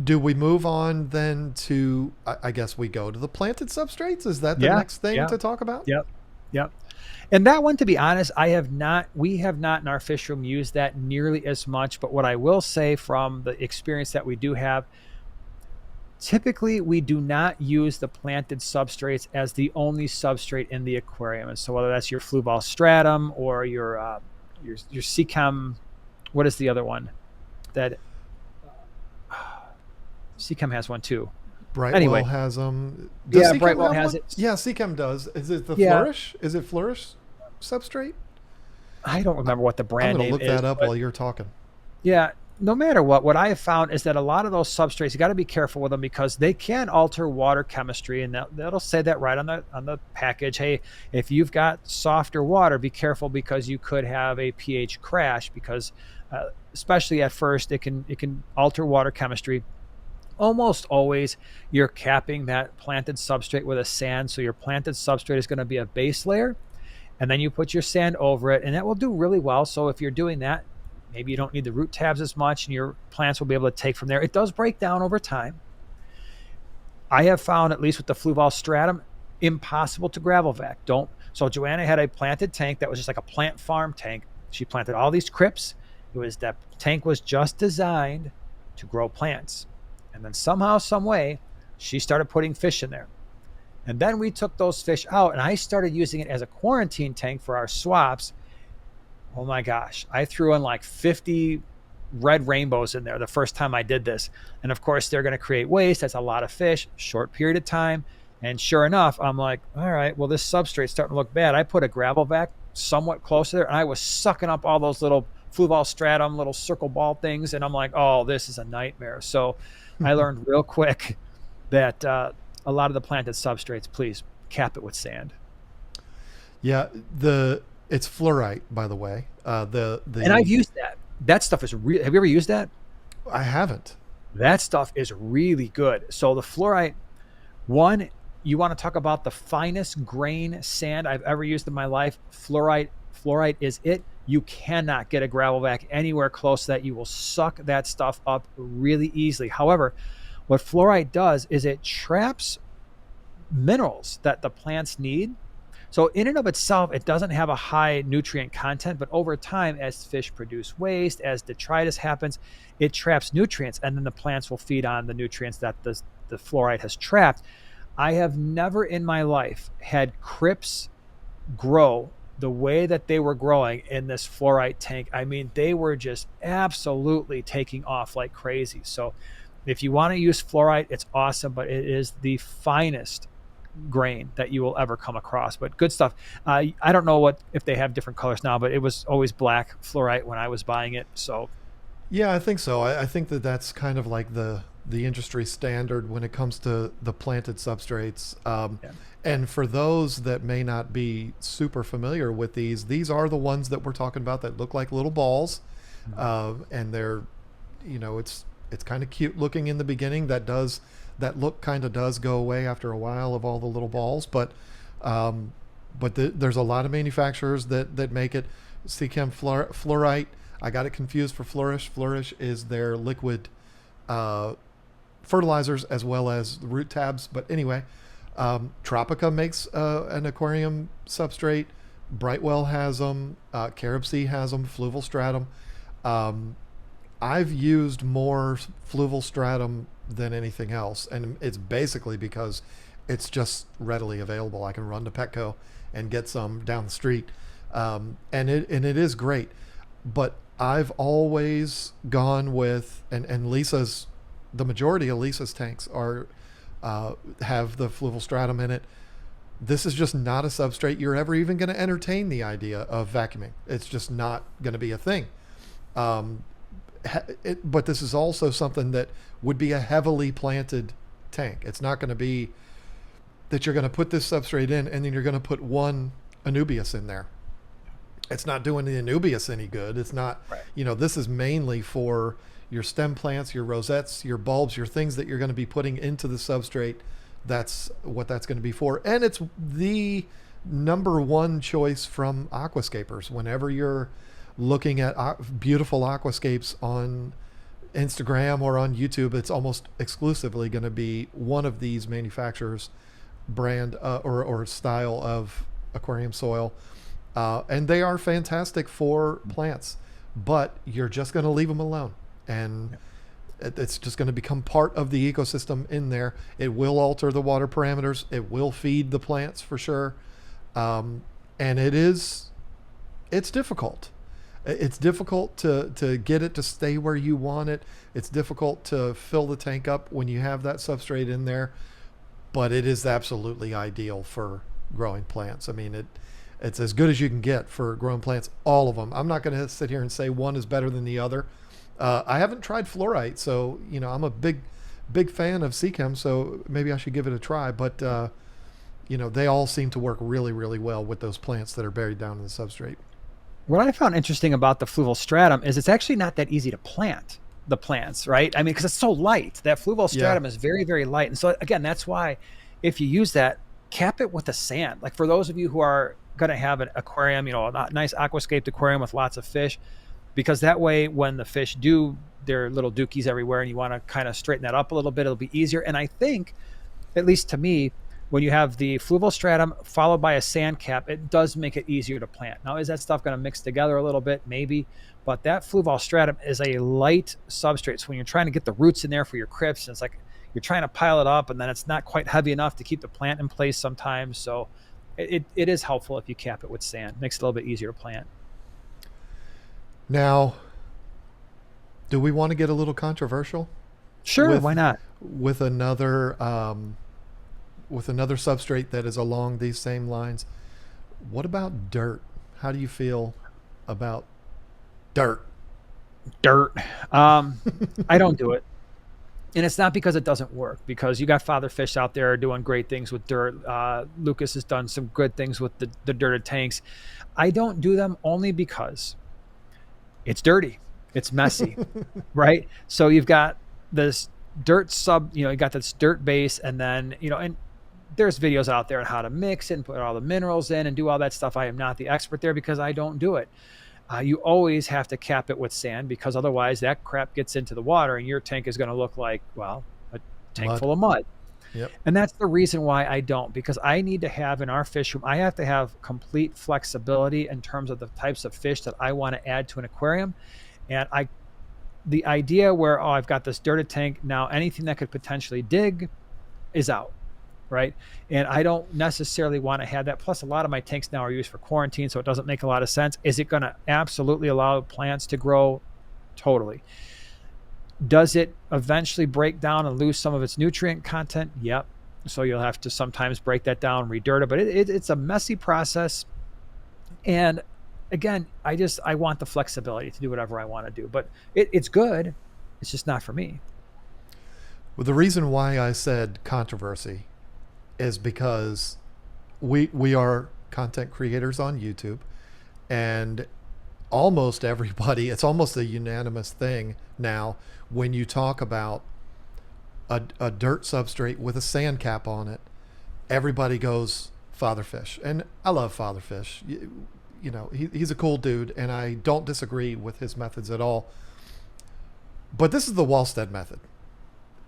do we move on then to, I guess we go to the planted substrates? Is that the next thing to talk about? Yep. And that one, to be honest, we have not in our fish room used that nearly as much. But what I will say from the experience that we do have, typically we do not use the planted substrates as the only substrate in the aquarium. And so whether that's your flue ball stratum or your Seachem, what is the other one? That Seachem has one too. Brightwell has them. Yeah, Brightwell has it. Yeah, Seachem does. Is it the Flourish? Is it Flourish substrate? I don't remember what the brand name is. I'm going to look that up while you're talking. Yeah, no matter what I have found is that a lot of those substrates, you got to be careful with them because they can alter water chemistry, and that'll say that right on the package. Hey, if you've got softer water, be careful because you could have a pH crash because, especially at first, it can alter water chemistry. Almost always you're capping that planted substrate with a sand. So your planted substrate is going to be a base layer, and then you put your sand over it, and that will do really well. So if you're doing that, maybe you don't need the root tabs as much, and your plants will be able to take from there. It does break down over time. I have found, at least with the flue ball stratum, impossible to gravel vac. So Joanna had a planted tank that was just like a plant farm tank. She planted all these crypts. That tank was just designed to grow plants. And then somehow, some way, she started putting fish in there. And then we took those fish out, and I started using it as a quarantine tank for our swaps. Oh my gosh, I threw in like 50 red rainbows in there the first time I did this. And of course, they're going to create waste. That's a lot of fish, short period of time. And sure enough, I'm like, all right, well, this substrate's starting to look bad. I put a gravel vac somewhat close to there, and I was sucking up all those little flue ball stratum, little circle ball things. And I'm like, oh, this is a nightmare. So I learned real quick that a lot of the planted substrates, please cap it with sand. Yeah, it's fluorite, by the way. And I've The used that. That stuff is real. Have you ever used that? I haven't. That stuff is really good. So the fluorite, one, you want to talk about the finest grain sand I've ever used in my life. Fluorite is it. You cannot get a gravel vac anywhere close to that. You will suck that stuff up really easily. However, what fluorite does is it traps minerals that the plants need. So in and of itself, it doesn't have a high nutrient content, but over time, as fish produce waste, as detritus happens, it traps nutrients, and then the plants will feed on the nutrients that the fluoride has trapped. I have never in my life had crypts grow the way that they were growing in this fluorite tank. I mean, they were just absolutely taking off like crazy. So if you want to use fluorite, it's awesome, but it is the finest grain that you will ever come across. But good stuff. I don't know what if they have different colors now, but it was always black fluorite when I was buying it. So Yeah, I think so. I think that that's kind of like the industry standard when it comes to the planted substrates. yeah. And for those that may not be super familiar with these are the ones that we're talking about that look like little balls, and they're, it's kind of cute looking in the beginning. That look kind of does go away after a while of all the little balls, but there's a lot of manufacturers that make it. Seachem Fluorite. I got it confused for Flourish. Flourish is their liquid fertilizers as well as the root tabs. But anyway, Tropica makes an aquarium substrate. Brightwell has them. Carib Sea has them. Fluval Stratum. I've used more Fluval Stratum than anything else, and it's basically because it's just readily available. I can run to Petco and get some down the street, and it is great. But I've always gone with and Lisa's, the majority of Lisa's tanks are have the Fluval Stratum in it. This is just not a substrate you're ever even going to entertain the idea of vacuuming. It's just not going to be a thing. But this is also something that would be a heavily planted tank. It's not going to be that you're going to put this substrate in and then you're going to put one Anubias in there. It's not doing the Anubias any good. It's not, Right. This is mainly for your stem plants, your rosettes, your bulbs, your things that you're going to be putting into the substrate. That's what that's going to be for. And it's the number one choice from aquascapers. Whenever you're looking at beautiful aquascapes on Instagram or on YouTube, it's almost exclusively going to be one of these manufacturers' brand or style of aquarium soil. And they are fantastic for plants, but you're just going to leave them alone. And it's just going to become part of the ecosystem in there. It will alter the water parameters. It will feed the plants for sure. And it's difficult. It's difficult to get it to stay where you want it. It's difficult to fill the tank up when you have that substrate in there, but it is absolutely ideal for growing plants. I mean, it's as good as you can get for growing plants, all of them. I'm not going to sit here and say one is better than the other. I haven't tried fluorite, so I'm a big fan of Seachem, so maybe I should give it a try. But they all seem to work really, really well with those plants that are buried down in the substrate. What I found interesting about the fluval stratum is it's actually not that easy to plant the plants, right? I mean, because it's so light. That fluval stratum is very, very light. And so again, that's why if you use that, cap it with a sand. Like for those of you who are going to have an aquarium, a nice aquascaped aquarium with lots of fish, because that way when the fish do their little dookies everywhere and you want to kind of straighten that up a little bit, it'll be easier. And I think, at least to me, when you have the fluval stratum followed by a sand cap, it does make it easier to plant. Now, is that stuff going to mix together a little bit? Maybe. But that fluval stratum is a light substrate. So when you're trying to get the roots in there for your crypts, and it's like you're trying to pile it up and then it's not quite heavy enough to keep the plant in place sometimes. So it is helpful if you cap it with sand. Makes it a little bit easier to plant. Now, do we want to get a little controversial? Sure, why not? With another substrate that is along these same lines. What about dirt? How do you feel about dirt? Dirt. I don't do it. And it's not because it doesn't work, because you got father fish out there doing great things with dirt. Lucas has done some good things with the dirted tanks. I don't do them only because it's dirty, it's messy, right? So you've got this you got this dirt base, and then, and there's videos out there on how to mix it and put all the minerals in and do all that stuff. I am not the expert there because I don't do it. You always have to cap it with sand, because otherwise that crap gets into the water and your tank is going to look like, well, a tank full of mud. Yep. And that's the reason why I don't, because I need to have in our fish room, I have to have complete flexibility in terms of the types of fish that I want to add to an aquarium. And the idea where, oh, I've got this dirted tank, now anything that could potentially dig is out. Right. And I don't necessarily want to have that. Plus, a lot of my tanks now are used for quarantine, so it doesn't make a lot of sense. Is it going to absolutely allow plants to grow? Totally. Does it eventually break down and lose some of its nutrient content? Yep. So you'll have to sometimes break that down, redirt it, but it's a messy process. And again, I want the flexibility to do whatever I want to do, but it's good. It's just not for me. Well, the reason why I said controversy is because we are content creators on YouTube, and almost everybody, it's almost a unanimous thing now when you talk about a dirt substrate with a sand cap on it, everybody goes father fish. And I love father fish. He's a cool dude, and I don't disagree with his methods at all. But this is the Wallstead method.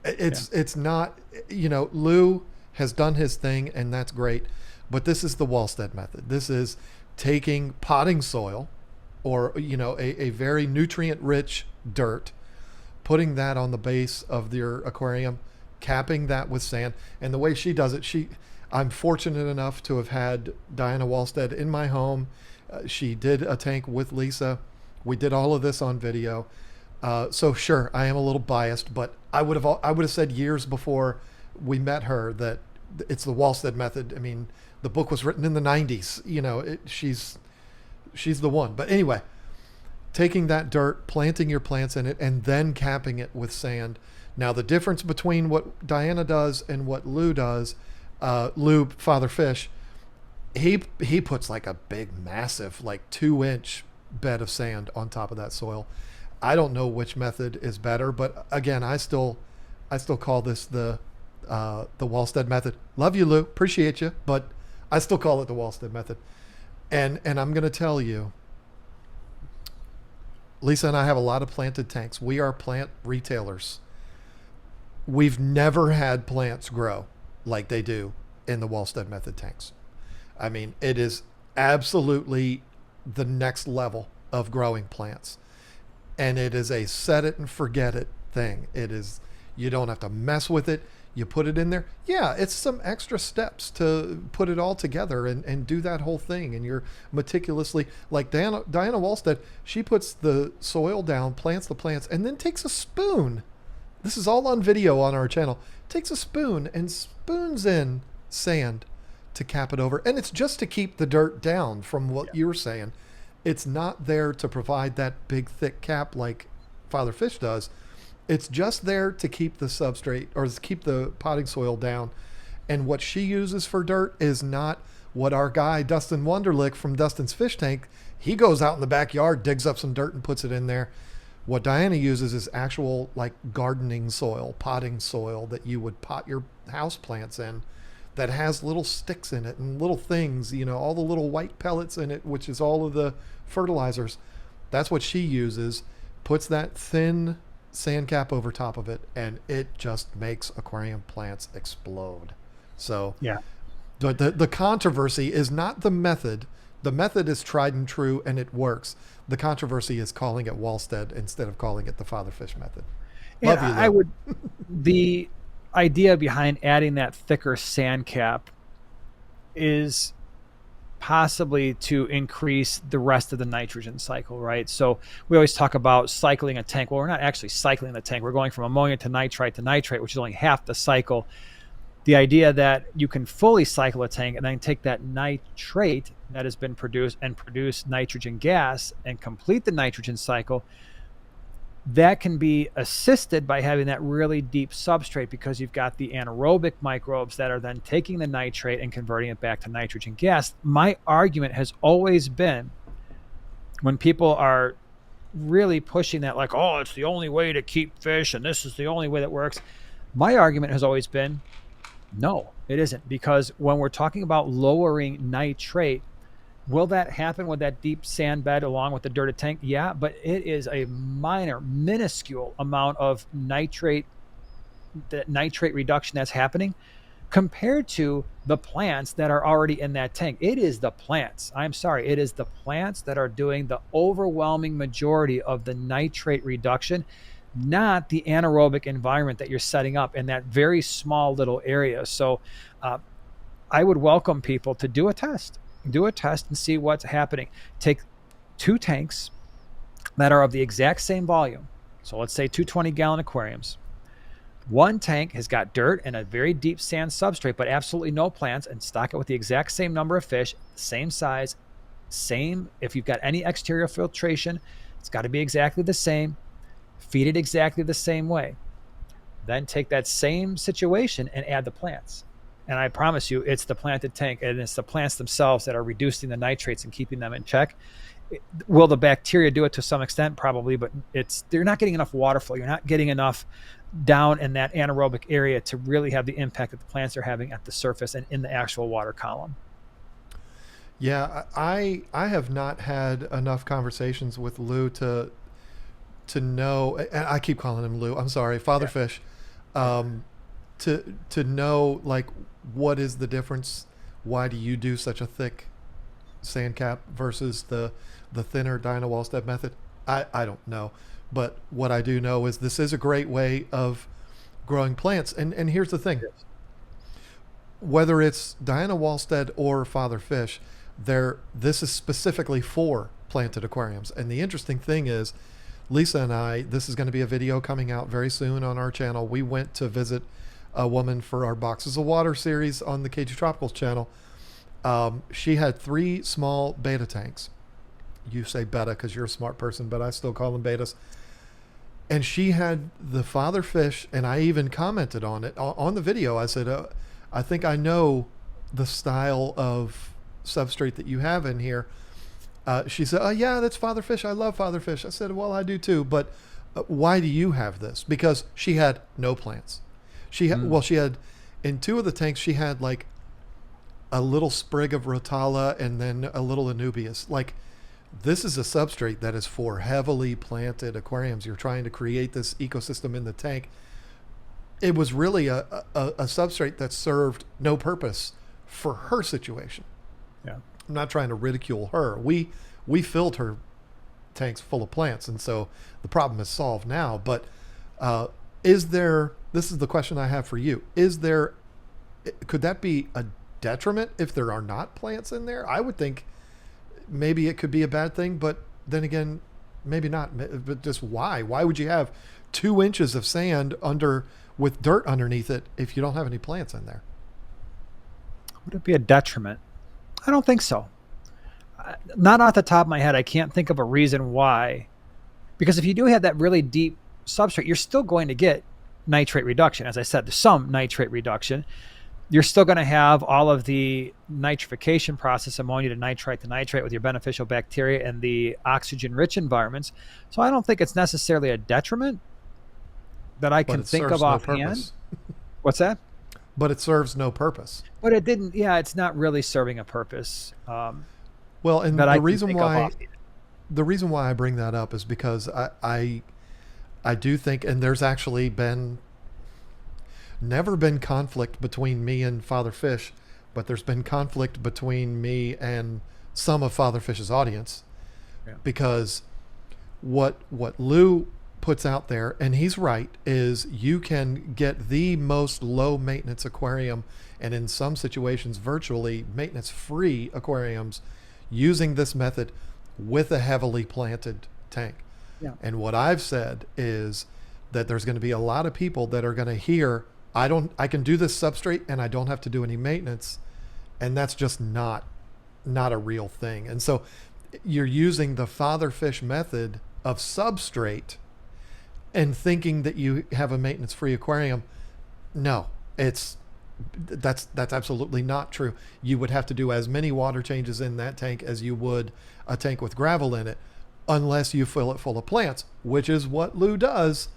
It's not, Lou has done his thing, and that's great. But this is the Wallstead method. This is taking potting soil, or, a very nutrient-rich dirt, putting that on the base of your aquarium, capping that with sand. And the way she does it, I'm fortunate enough to have had Diana Wallstead in my home. She did a tank with Lisa. We did all of this on video. So sure, I am a little biased, but I would have said years before we met her that it's the Wallstead method. I mean, the book was written in the 90s. She's the one. But anyway, taking that dirt, planting your plants in it, and then capping it with sand. Now, the difference between what Diana does and what Lou does, Lou, Father Fish, he puts like a big, massive, like 2-inch bed of sand on top of that soil. I don't know which method is better, but again, I still call this the Wallstead method. Love you, Lou, appreciate you, but I still call it the Wallstead method. And I'm going to tell you, Lisa and I have a lot of planted tanks. We are plant retailers. We've never had plants grow like they do in the Wallstead method tanks. I mean, it is absolutely the next level of growing plants. And it is a set it and forget it thing. It is, you don't have to mess with it. You put it in there. Yeah, it's some extra steps to put it all together and do that whole thing. And you're meticulously, like Diana Wallstead, she puts the soil down, plants the plants, and then takes a spoon. This is all on video on our channel. Takes a spoon and spoons in sand to cap it over. And it's just to keep the dirt down from what you were saying. It's not there to provide that big, thick cap like Father Fish does. It's just there to keep the substrate, or to keep the potting soil down. And what she uses for dirt is not what our guy, Dustin Wunderlich from Dustin's Fish Tank, he goes out in the backyard, digs up some dirt and puts it in there. What Diana uses is actual like gardening soil, potting soil that you would pot your house plants in, that has little sticks in it and little things, all the little white pellets in it, which is all of the fertilizers. That's what she uses, puts that thin sand cap over top of it, and it just makes aquarium plants explode. So Yeah. the controversy is not the method. The method is tried and true, and it works. The controversy is calling it Wallstead instead of calling it the Father Fish method. And I would, the idea behind adding that thicker sand cap is possibly to increase the rest of the nitrogen cycle, right? So we always talk about cycling a tank. Well, we're not actually cycling the tank. We're going from ammonia to nitrite, which is only half the cycle. The idea that you can fully cycle a tank and then take that nitrate that has been produced and produce nitrogen gas and complete the nitrogen cycle, That can be assisted by having that really deep substrate, because you've got the anaerobic microbes that are then taking the nitrate and converting it back to nitrogen gas. My argument has always been, when people are really pushing that, like, oh, it's the only way to keep fish and this is the only way that works, my argument has always been, no, it isn't. Because when we're talking about lowering nitrate, will that happen with that deep sand bed along with the dirted tank? Yeah, but it is a minuscule amount of nitrate, the nitrate reduction that's happening compared to the plants that are already in that tank. It is the plants. I'm sorry. It is the plants that are doing the overwhelming majority of the nitrate reduction, not the anaerobic environment that you're setting up in that very small little area. So I would welcome people to do a test. Do a test and see what's happening. Take 2 tanks that are of the exact same volume. So let's say 220-gallon aquariums. One tank has got dirt and a very deep sand substrate, but absolutely no plants, and stock it with the exact same number of fish, same size, same. If you've got any exterior filtration, it's got to be exactly the same. Feed it exactly the same way. Then take that same situation and add the plants. And I promise you, it's the planted tank and it's the plants themselves that are reducing the nitrates and keeping them in check. Will the bacteria do it to some extent? Probably, but they're not getting enough water flow. You're not getting enough down in that anaerobic area to really have the impact that the plants are having at the surface and in the actual water column. Yeah, I have not had enough conversations with Lou to know, and I keep calling him Lou. I'm sorry, Father Fish, to know, like, what is the difference? Why do you do such a thick sand cap versus the thinner Dinah Wallstead method? I don't know, but what I do know is this is a great way of growing plants. And here's the thing: whether it's Diana Wallstead or Father Fish, this is specifically for planted aquariums. And the interesting thing is, Lisa and I, this is going to be a video coming out very soon on our channel. We went to visit a woman for our Boxes of Water series on the KG Tropicals channel. She had 3 small beta tanks. You say beta because you're a smart person, but I still call them betas. And she had the Father Fish, and I even commented on it on the video. I said, I think I know the style of substrate that you have in here. She said, oh yeah, that's Father Fish. I love Father Fish. I said, well, I do too, but why do you have this? Because she had no plants. She had, in 2 of the tanks, she had like a little sprig of Rotala and then a little Anubias. Like, this is a substrate that is for heavily planted aquariums. You're trying to create this ecosystem in the tank. It was really a substrate that served no purpose for her situation. Yeah. I'm not trying to ridicule her. We filled her tanks full of plants, and so the problem is solved now. But this is the question I have for you. Could that be a detriment if there are not plants in there? I would think maybe it could be a bad thing, but then again, maybe not. But just why? Why would you have 2 inches of sand with dirt underneath it if you don't have any plants in there? Would it be a detriment? I don't think so. Not off the top of my head, I can't think of a reason why. Because if you do have that really deep substrate, you're still going to get nitrate reduction. As I said, there's some nitrate reduction. You're still going to have all of the nitrification process, ammonia to nitrite with your beneficial bacteria and the oxygen-rich environments. So I don't think it's necessarily a detriment that I can think of offhand. What's that? But it serves no purpose. But it didn't. Yeah, it's not really serving a purpose. Well, and the reason why I bring that up is because I do think, and there's actually never been conflict between me and Father Fish, but there's been conflict between me and some of Father Fish's audience, because what Lou puts out there, and he's right, is you can get the most low maintenance aquarium, and in some situations virtually maintenance free aquariums, using this method with a heavily planted tank. And what I've said is that there's going to be a lot of people that are going to hear, I can do this substrate and I don't have to do any maintenance, and that's just not a real thing. And so you're using the Father Fish method of substrate, and thinking that you have a maintenance free aquarium. No, that's absolutely not true. You would have to do as many water changes in that tank as you would a tank with gravel in it, unless you fill it full of plants, which is what Lou does.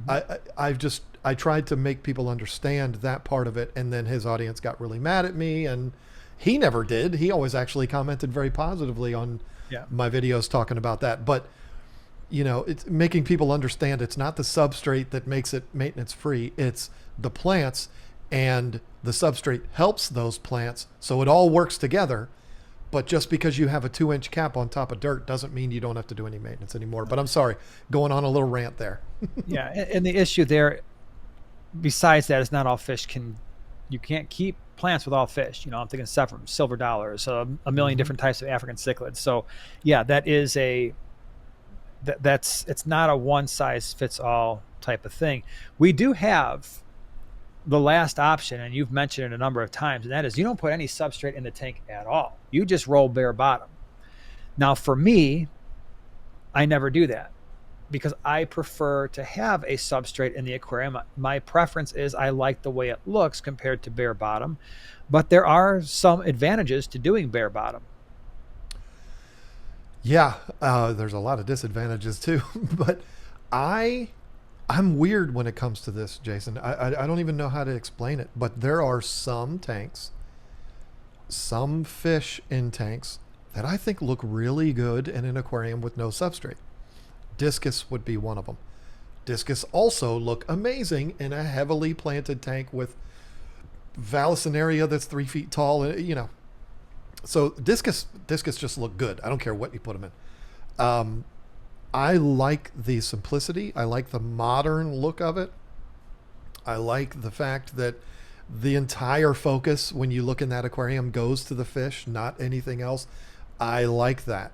I tried to make people understand that part of it, and then his audience got really mad at me, and he never did. He always actually commented very positively on my videos talking about that. But it's making people understand it's not the substrate that makes it maintenance free. It's the plants, and the substrate helps those plants. So it all works together. But just because you have a 2-inch cap on top of dirt doesn't mean you don't have to do any maintenance anymore. But I'm sorry, going on a little rant there. Yeah. And the issue there, besides that, is not all fish you can't keep plants with all fish. I'm thinking saffron, silver dollars, a million different types of African cichlids. So yeah, that is it's not a one size fits all type of thing. We do have the last option, and you've mentioned it a number of times, and that is you don't put any substrate in the tank at all. You just roll bare bottom. Now, for me, I never do that because I prefer to have a substrate in the aquarium. My preference is I like the way it looks compared to bare bottom, but there are some advantages to doing bare bottom. Yeah, there's a lot of disadvantages too, but I'm weird when it comes to this, Jason. I don't even know how to explain it, but there are some tanks, some fish in tanks that I think look really good in an aquarium with no substrate. Discus would be one of them. Discus also look amazing in a heavily planted tank with Vallisneria that's 3 feet tall. So discus just look good. I don't care what you put them in. I like the simplicity. I like the modern look of it. I like the fact that the entire focus when you look in that aquarium goes to the fish, not anything else. I like that.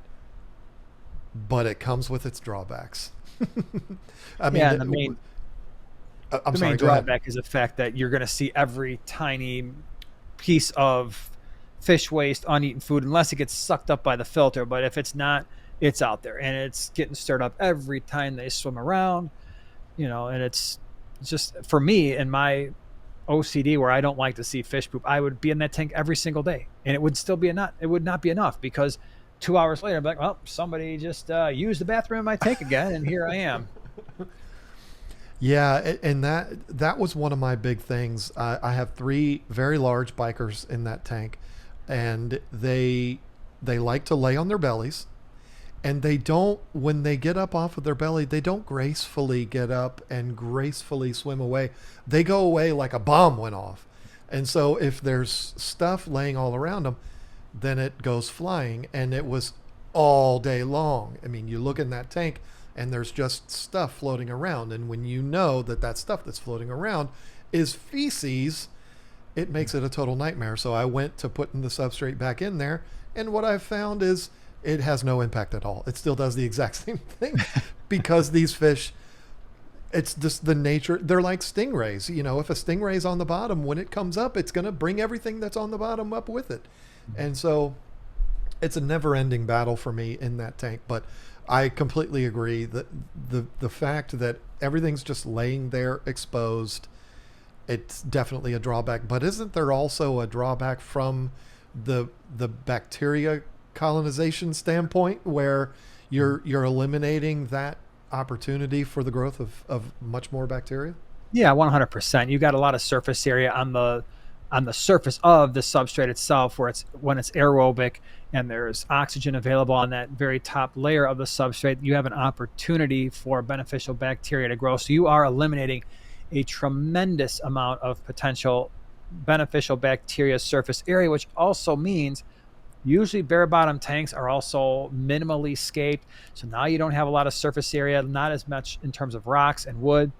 But it comes with its drawbacks. I mean, the main drawback is the fact that you're going to see every tiny piece of fish waste, uneaten food, unless it gets sucked up by the filter. But if it's not, it's out there, and it's getting stirred up every time they swim around, and it's just, for me, in my OCD, where I don't like to see fish poop, I would be in that tank every single day, and it would still be it would not be enough, because 2 hours later, I'm like, well, somebody just used the bathroom in my tank again, and here I am. Yeah, and that was one of my big things. I have 3 very large bikers in that tank, and they like to lay on their bellies. And they don't, when they get up off of their belly, they don't gracefully get up and gracefully swim away. They go away like a bomb went off. And so if there's stuff laying all around them, then it goes flying. And it was all day long. I mean, you look in that tank and there's just stuff floating around. And when you know that stuff that's floating around is feces, it makes it a total nightmare. So I went to putting the substrate back in there. And what I've found is, it has no impact at all. It still does the exact same thing because these fish, it's just the nature. They're like stingrays. If a stingray's on the bottom, when it comes up, it's going to bring everything that's on the bottom up with it. And so it's a never ending battle for me in that tank. But I completely agree that the fact that everything's just laying there exposed, it's definitely a drawback. But isn't there also a drawback from the bacteria colonization standpoint, where you're eliminating that opportunity for the growth of much more bacteria? Yeah, 100%. You got a lot of surface area on the surface of the substrate itself, where when it's aerobic and there's oxygen available on that very top layer of the substrate, you have an opportunity for beneficial bacteria to grow. So you are eliminating a tremendous amount of potential beneficial bacteria surface area, which also means usually bare bottom tanks are also minimally scaped. So now you don't have a lot of surface area, not as much in terms of rocks and wood.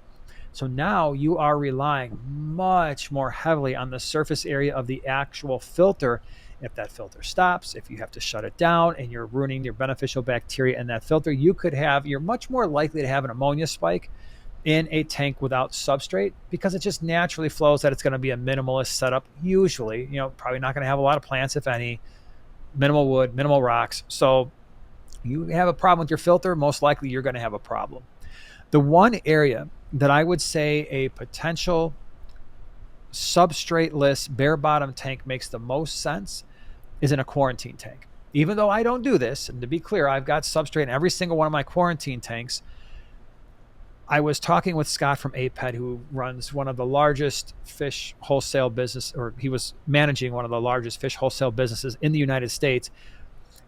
So now you are relying much more heavily on the surface area of the actual filter. If that filter stops, if you have to shut it down and you're ruining your beneficial bacteria in that filter, you're much more likely to have an ammonia spike in a tank without substrate, because it just naturally flows that it's going to be a minimalist setup. Usually, probably not going to have a lot of plants, if any, minimal wood, minimal rocks. So you have a problem with your filter, most likely you're going to have a problem. The one area that I would say a potential substrate-less bare bottom tank makes the most sense is in a quarantine tank. Even though I don't do this, and to be clear, I've got substrate in every single one of my quarantine tanks. I was talking with Scott from APET, who runs one of the largest fish wholesale business, or he was managing one of the largest fish wholesale businesses in the United States.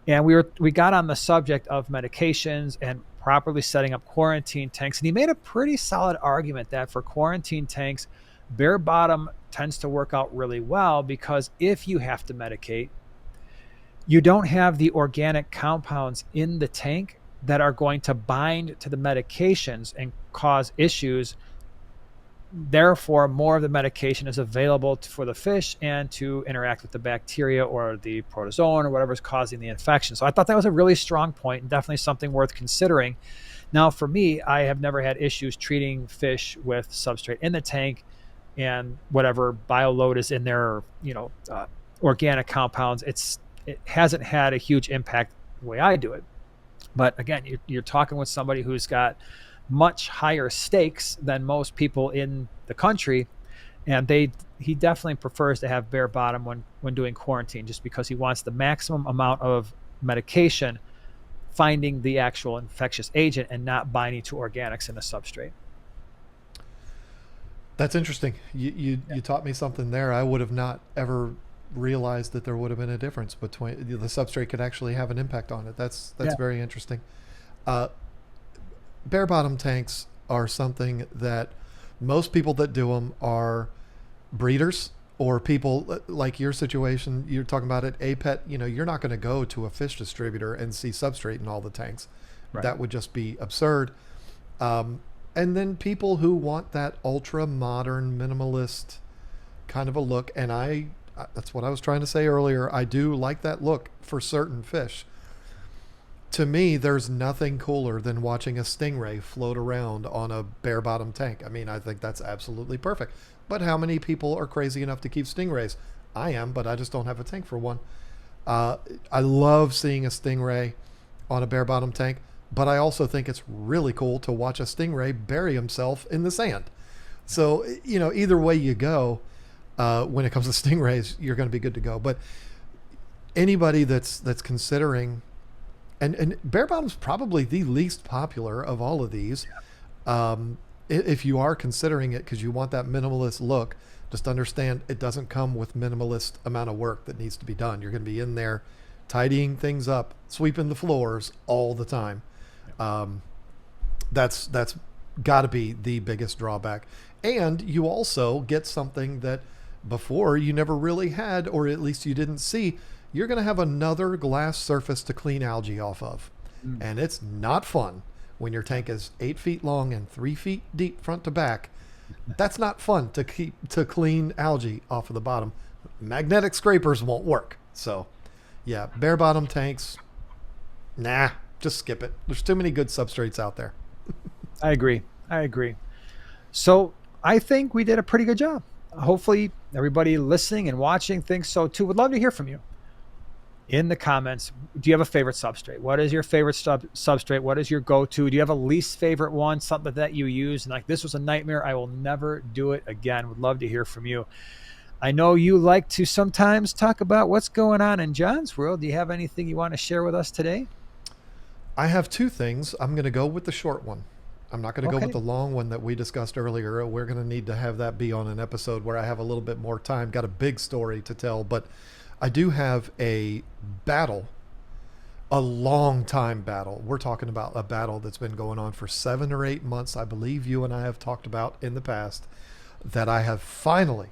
And we got on the subject of medications and properly setting up quarantine tanks. And he made a pretty solid argument that for quarantine tanks, bare bottom tends to work out really well, because if you have to medicate, you don't have the organic compounds in the tank that are going to bind to the medications and cause issues. Therefore, more of the medication is available for the fish and to interact with the bacteria or the protozoan or whatever is causing the infection. So I thought that was a really strong point, and definitely something worth considering. Now, for me, I have never had issues treating fish with substrate in the tank and whatever bio load is in there, organic compounds. It hasn't had a huge impact the way I do it. But again, you're talking with somebody who's got much higher stakes than most people in the country, and he definitely prefers to have bare bottom when doing quarantine, just because he wants the maximum amount of medication finding the actual infectious agent and not binding to organics in the substrate. That's interesting. You taught me something there. I would have not ever realized that there would have been a difference between the substrate could actually have an impact on it. That's very interesting. Bare bottom tanks are something that most people that do them are breeders or people like your situation. You're talking about it, APET. You're not going to go to a fish distributor and see substrate in all the tanks. Right. That would just be absurd. And then people who want that ultra modern minimalist kind of a look, and that's what I was trying to say earlier. I do like that look for certain fish. To me, there's nothing cooler than watching a stingray float around on a bare bottom tank. I mean, I think that's absolutely perfect. But how many people are crazy enough to keep stingrays? I am, but I just don't have a tank for one. I love seeing a stingray on a bare bottom tank, but I also think it's really cool to watch a stingray bury himself in the sand. So, either way you go, when it comes to stingrays, you're going to be good to go. But anybody that's considering, and bare bottom's probably the least popular of all of these. If you are considering it because you want that minimalist look, just understand it doesn't come with minimalist amount of work that needs to be done. You're going to be in there tidying things up, sweeping the floors all the time. That's got to be the biggest drawback. And you also get something that before you never really had, or at least you didn't see. You're going to have another glass surface to clean algae off of. And it's not fun when your tank is 8 feet long and 3 feet deep front to back. That's not fun to clean algae off of the bottom. Magnetic scrapers won't work. So yeah, bare bottom tanks, nah, just skip it. There's too many good substrates out there. I agree. So I think we did a pretty good job. Hopefully everybody listening and watching thinks so too. Would love to hear from you in the comments. Do you have a favorite substrate? What is your favorite substrate? What is your go-to? Do you have a least favorite one, something that you use and like, this was a nightmare, I will never do it again? Would love to hear from you. I know you like to sometimes talk about what's going on in John's world. Do you have anything you want to share with us today? I have two things. I'm going to go with the short one. I'm not going to go with the long one that we discussed earlier. We're going to need to have that be on an episode where I have a little bit more time. Got a big story to tell, but I do have a battle, a long time battle. We're talking about a battle that's been going on for 7 or 8 months. I believe you and I have talked about in the past that I have finally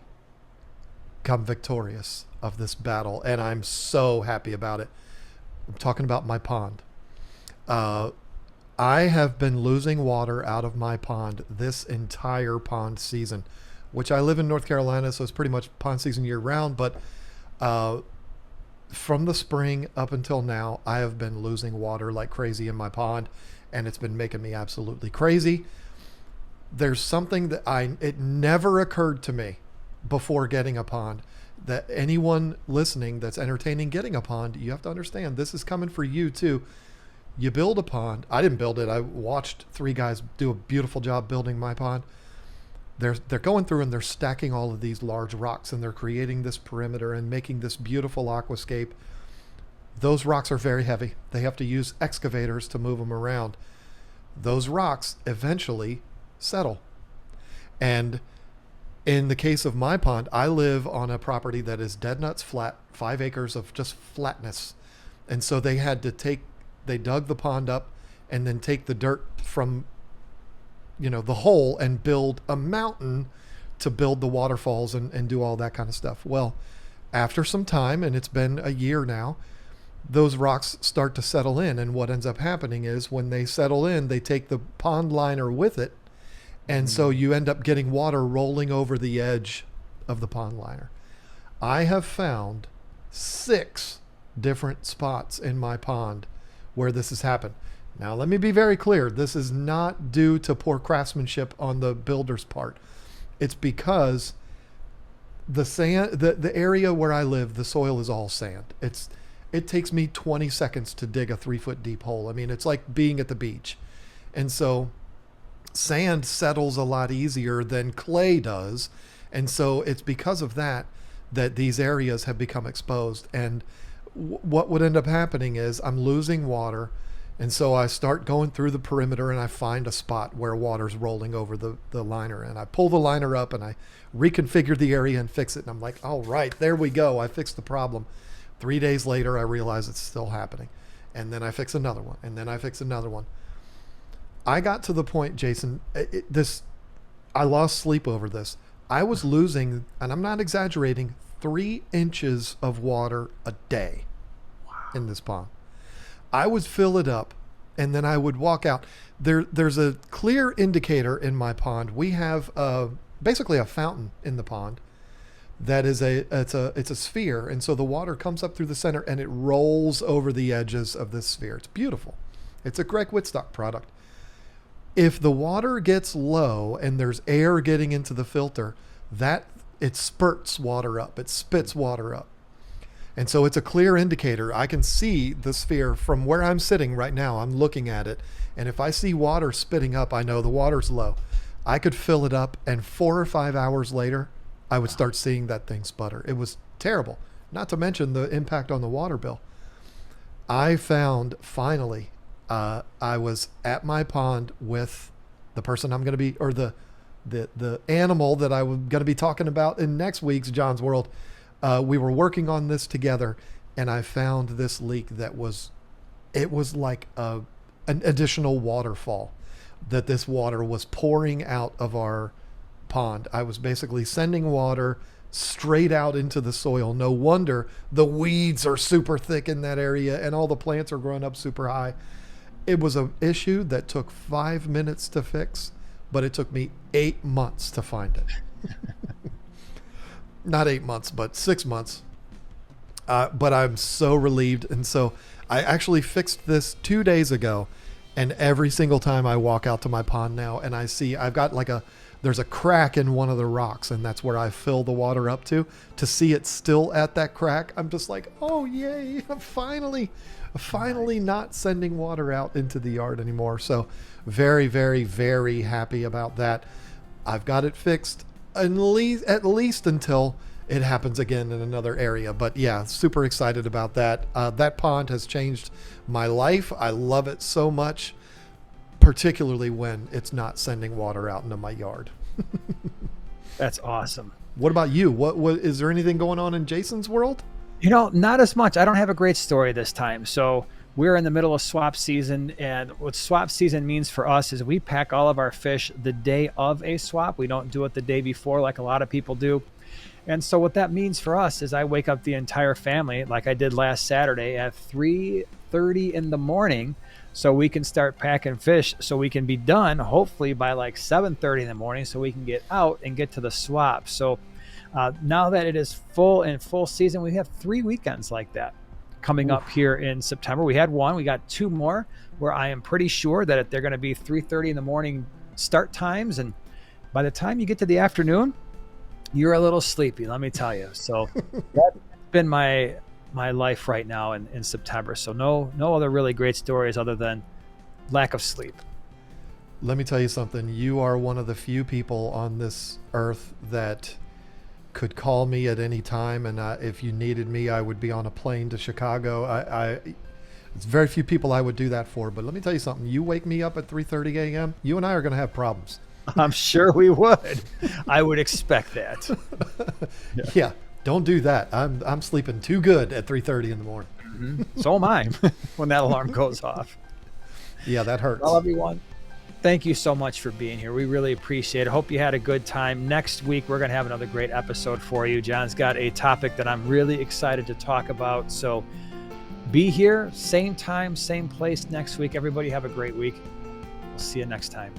come victorious of this battle, and I'm so happy about it. I'm talking about my pond. I have been losing water out of my pond this entire pond season, which I live in North Carolina, so it's pretty much pond season year round. But from the spring up until now, I have been losing water like crazy in my pond, and it's been making me absolutely crazy. There's something that it never occurred to me before getting a pond, that anyone listening that's entertaining getting a pond, you have to understand this is coming for you too. You build a pond. I didn't build it. I watched 3 guys do a beautiful job building my pond. They're going through and they're stacking all of these large rocks and they're creating this perimeter and making this beautiful aquascape. Those rocks are very heavy. They have to use excavators to move them around. Those rocks eventually settle. And in the case of my pond, I live on a property that is dead nuts flat, 5 acres of just flatness. And so they dug the pond up and then take the dirt from, the hole and build a mountain to build the waterfalls and do all that kind of stuff. Well, after some time, and it's been a year now, those rocks start to settle in. And what ends up happening is when they settle in, they take the pond liner with it. And so you end up getting water rolling over the edge of the pond liner. I have found 6 different spots in my pond where this has happened. Now, let me be very clear. This is not due to poor craftsmanship on the builder's part. It's because the sand, the area where I live, the soil is all sand. It takes me 20 seconds to dig a 3-foot deep hole. I mean, it's like being at the beach. And so sand settles a lot easier than clay does. And so it's because of that these areas have become exposed. And what would end up happening is I'm losing water. And so I start going through the perimeter and I find a spot where water's rolling over the liner. And I pull the liner up and I reconfigure the area and fix it. And I'm like, all right, there we go. I fixed the problem. 3 days later, I realize it's still happening. And then I fix another one. And then I fix another one. I got to the point, Jason, I lost sleep over this. I was losing, and I'm not exaggerating, 3 inches of water a day in this pond. I would fill it up and then I would walk out. There's a clear indicator in my pond. We have basically a fountain in the pond that is it's a sphere. And so the water comes up through the center and it rolls over the edges of this sphere. It's beautiful. It's a Greg Whitstock product. If the water gets low and there's air getting into the filter, it spurts water up. It spits water up. And so it's a clear indicator. I can see the sphere from where I'm sitting right now. I'm looking at it. And if I see water spitting up, I know the water's low. I could fill it up and 4 or 5 hours later, I would start seeing that thing sputter. It was terrible. Not to mention the impact on the water bill. I found finally, I was at my pond with the person I'm going to be, or the animal that I'm going to be talking about in next week's John's World. We were working on this together and I found this leak that was like an additional waterfall, that this water was pouring out of our pond. I was basically sending water straight out into the soil. No wonder the weeds are super thick in that area and all the plants are growing up super high. It was an issue that took 5 minutes to fix, but it took me 8 months to find it. Not 8 months, but 6 months. But I'm so relieved. And so I actually fixed this 2 days ago. And every single time I walk out to my pond now and I see I've got there's a crack in one of the rocks and that's where I fill the water up to see it still at that crack. I'm just like, oh, yay. I'm finally not sending water out into the yard anymore. So very, very, very happy about that. I've got it fixed. At least until it happens again in another area. But yeah, super excited about that. That pond has changed my life. I love it so much, particularly when it's not sending water out into my yard. That's awesome. What about you? What is there anything going on in Jason's world? Not as much. I don't have a great story this time. So we're in the middle of swap season, and what swap season means for us is we pack all of our fish the day of a swap. We don't do it the day before like a lot of people do. And so what that means for us is I wake up the entire family like I did last Saturday at 3:30 in the morning so we can start packing fish so we can be done hopefully by like 7:30 in the morning so we can get out and get to the swap. So now that it is full season, we have 3 weekends like that coming up here in September. We had one, we got 2 more where I am pretty sure that they're going to be 3:30 in the morning start times. And by the time you get to the afternoon, you're a little sleepy, let me tell you. So that's been my my life right now in September. So no other really great stories other than lack of sleep. Let me tell you something. You are one of the few people on this earth that could call me at any time, and if you needed me, I would be on a plane to Chicago. It's very few people I would do that for, but let me tell you something. You wake me up at 3:30 a.m., you and I are going to have problems. I'm sure we would. I would expect that. Yeah, don't do that. I'm sleeping too good at 3:30 in the morning. Mm-hmm. So am I when that alarm goes off. Yeah, that hurts. Well, everyone, thank you so much for being here. We really appreciate it. Hope you had a good time. Next week, we're going to have another great episode for you. John's got a topic that I'm really excited to talk about. So be here, same time, same place next week. Everybody have a great week. We'll see you next time.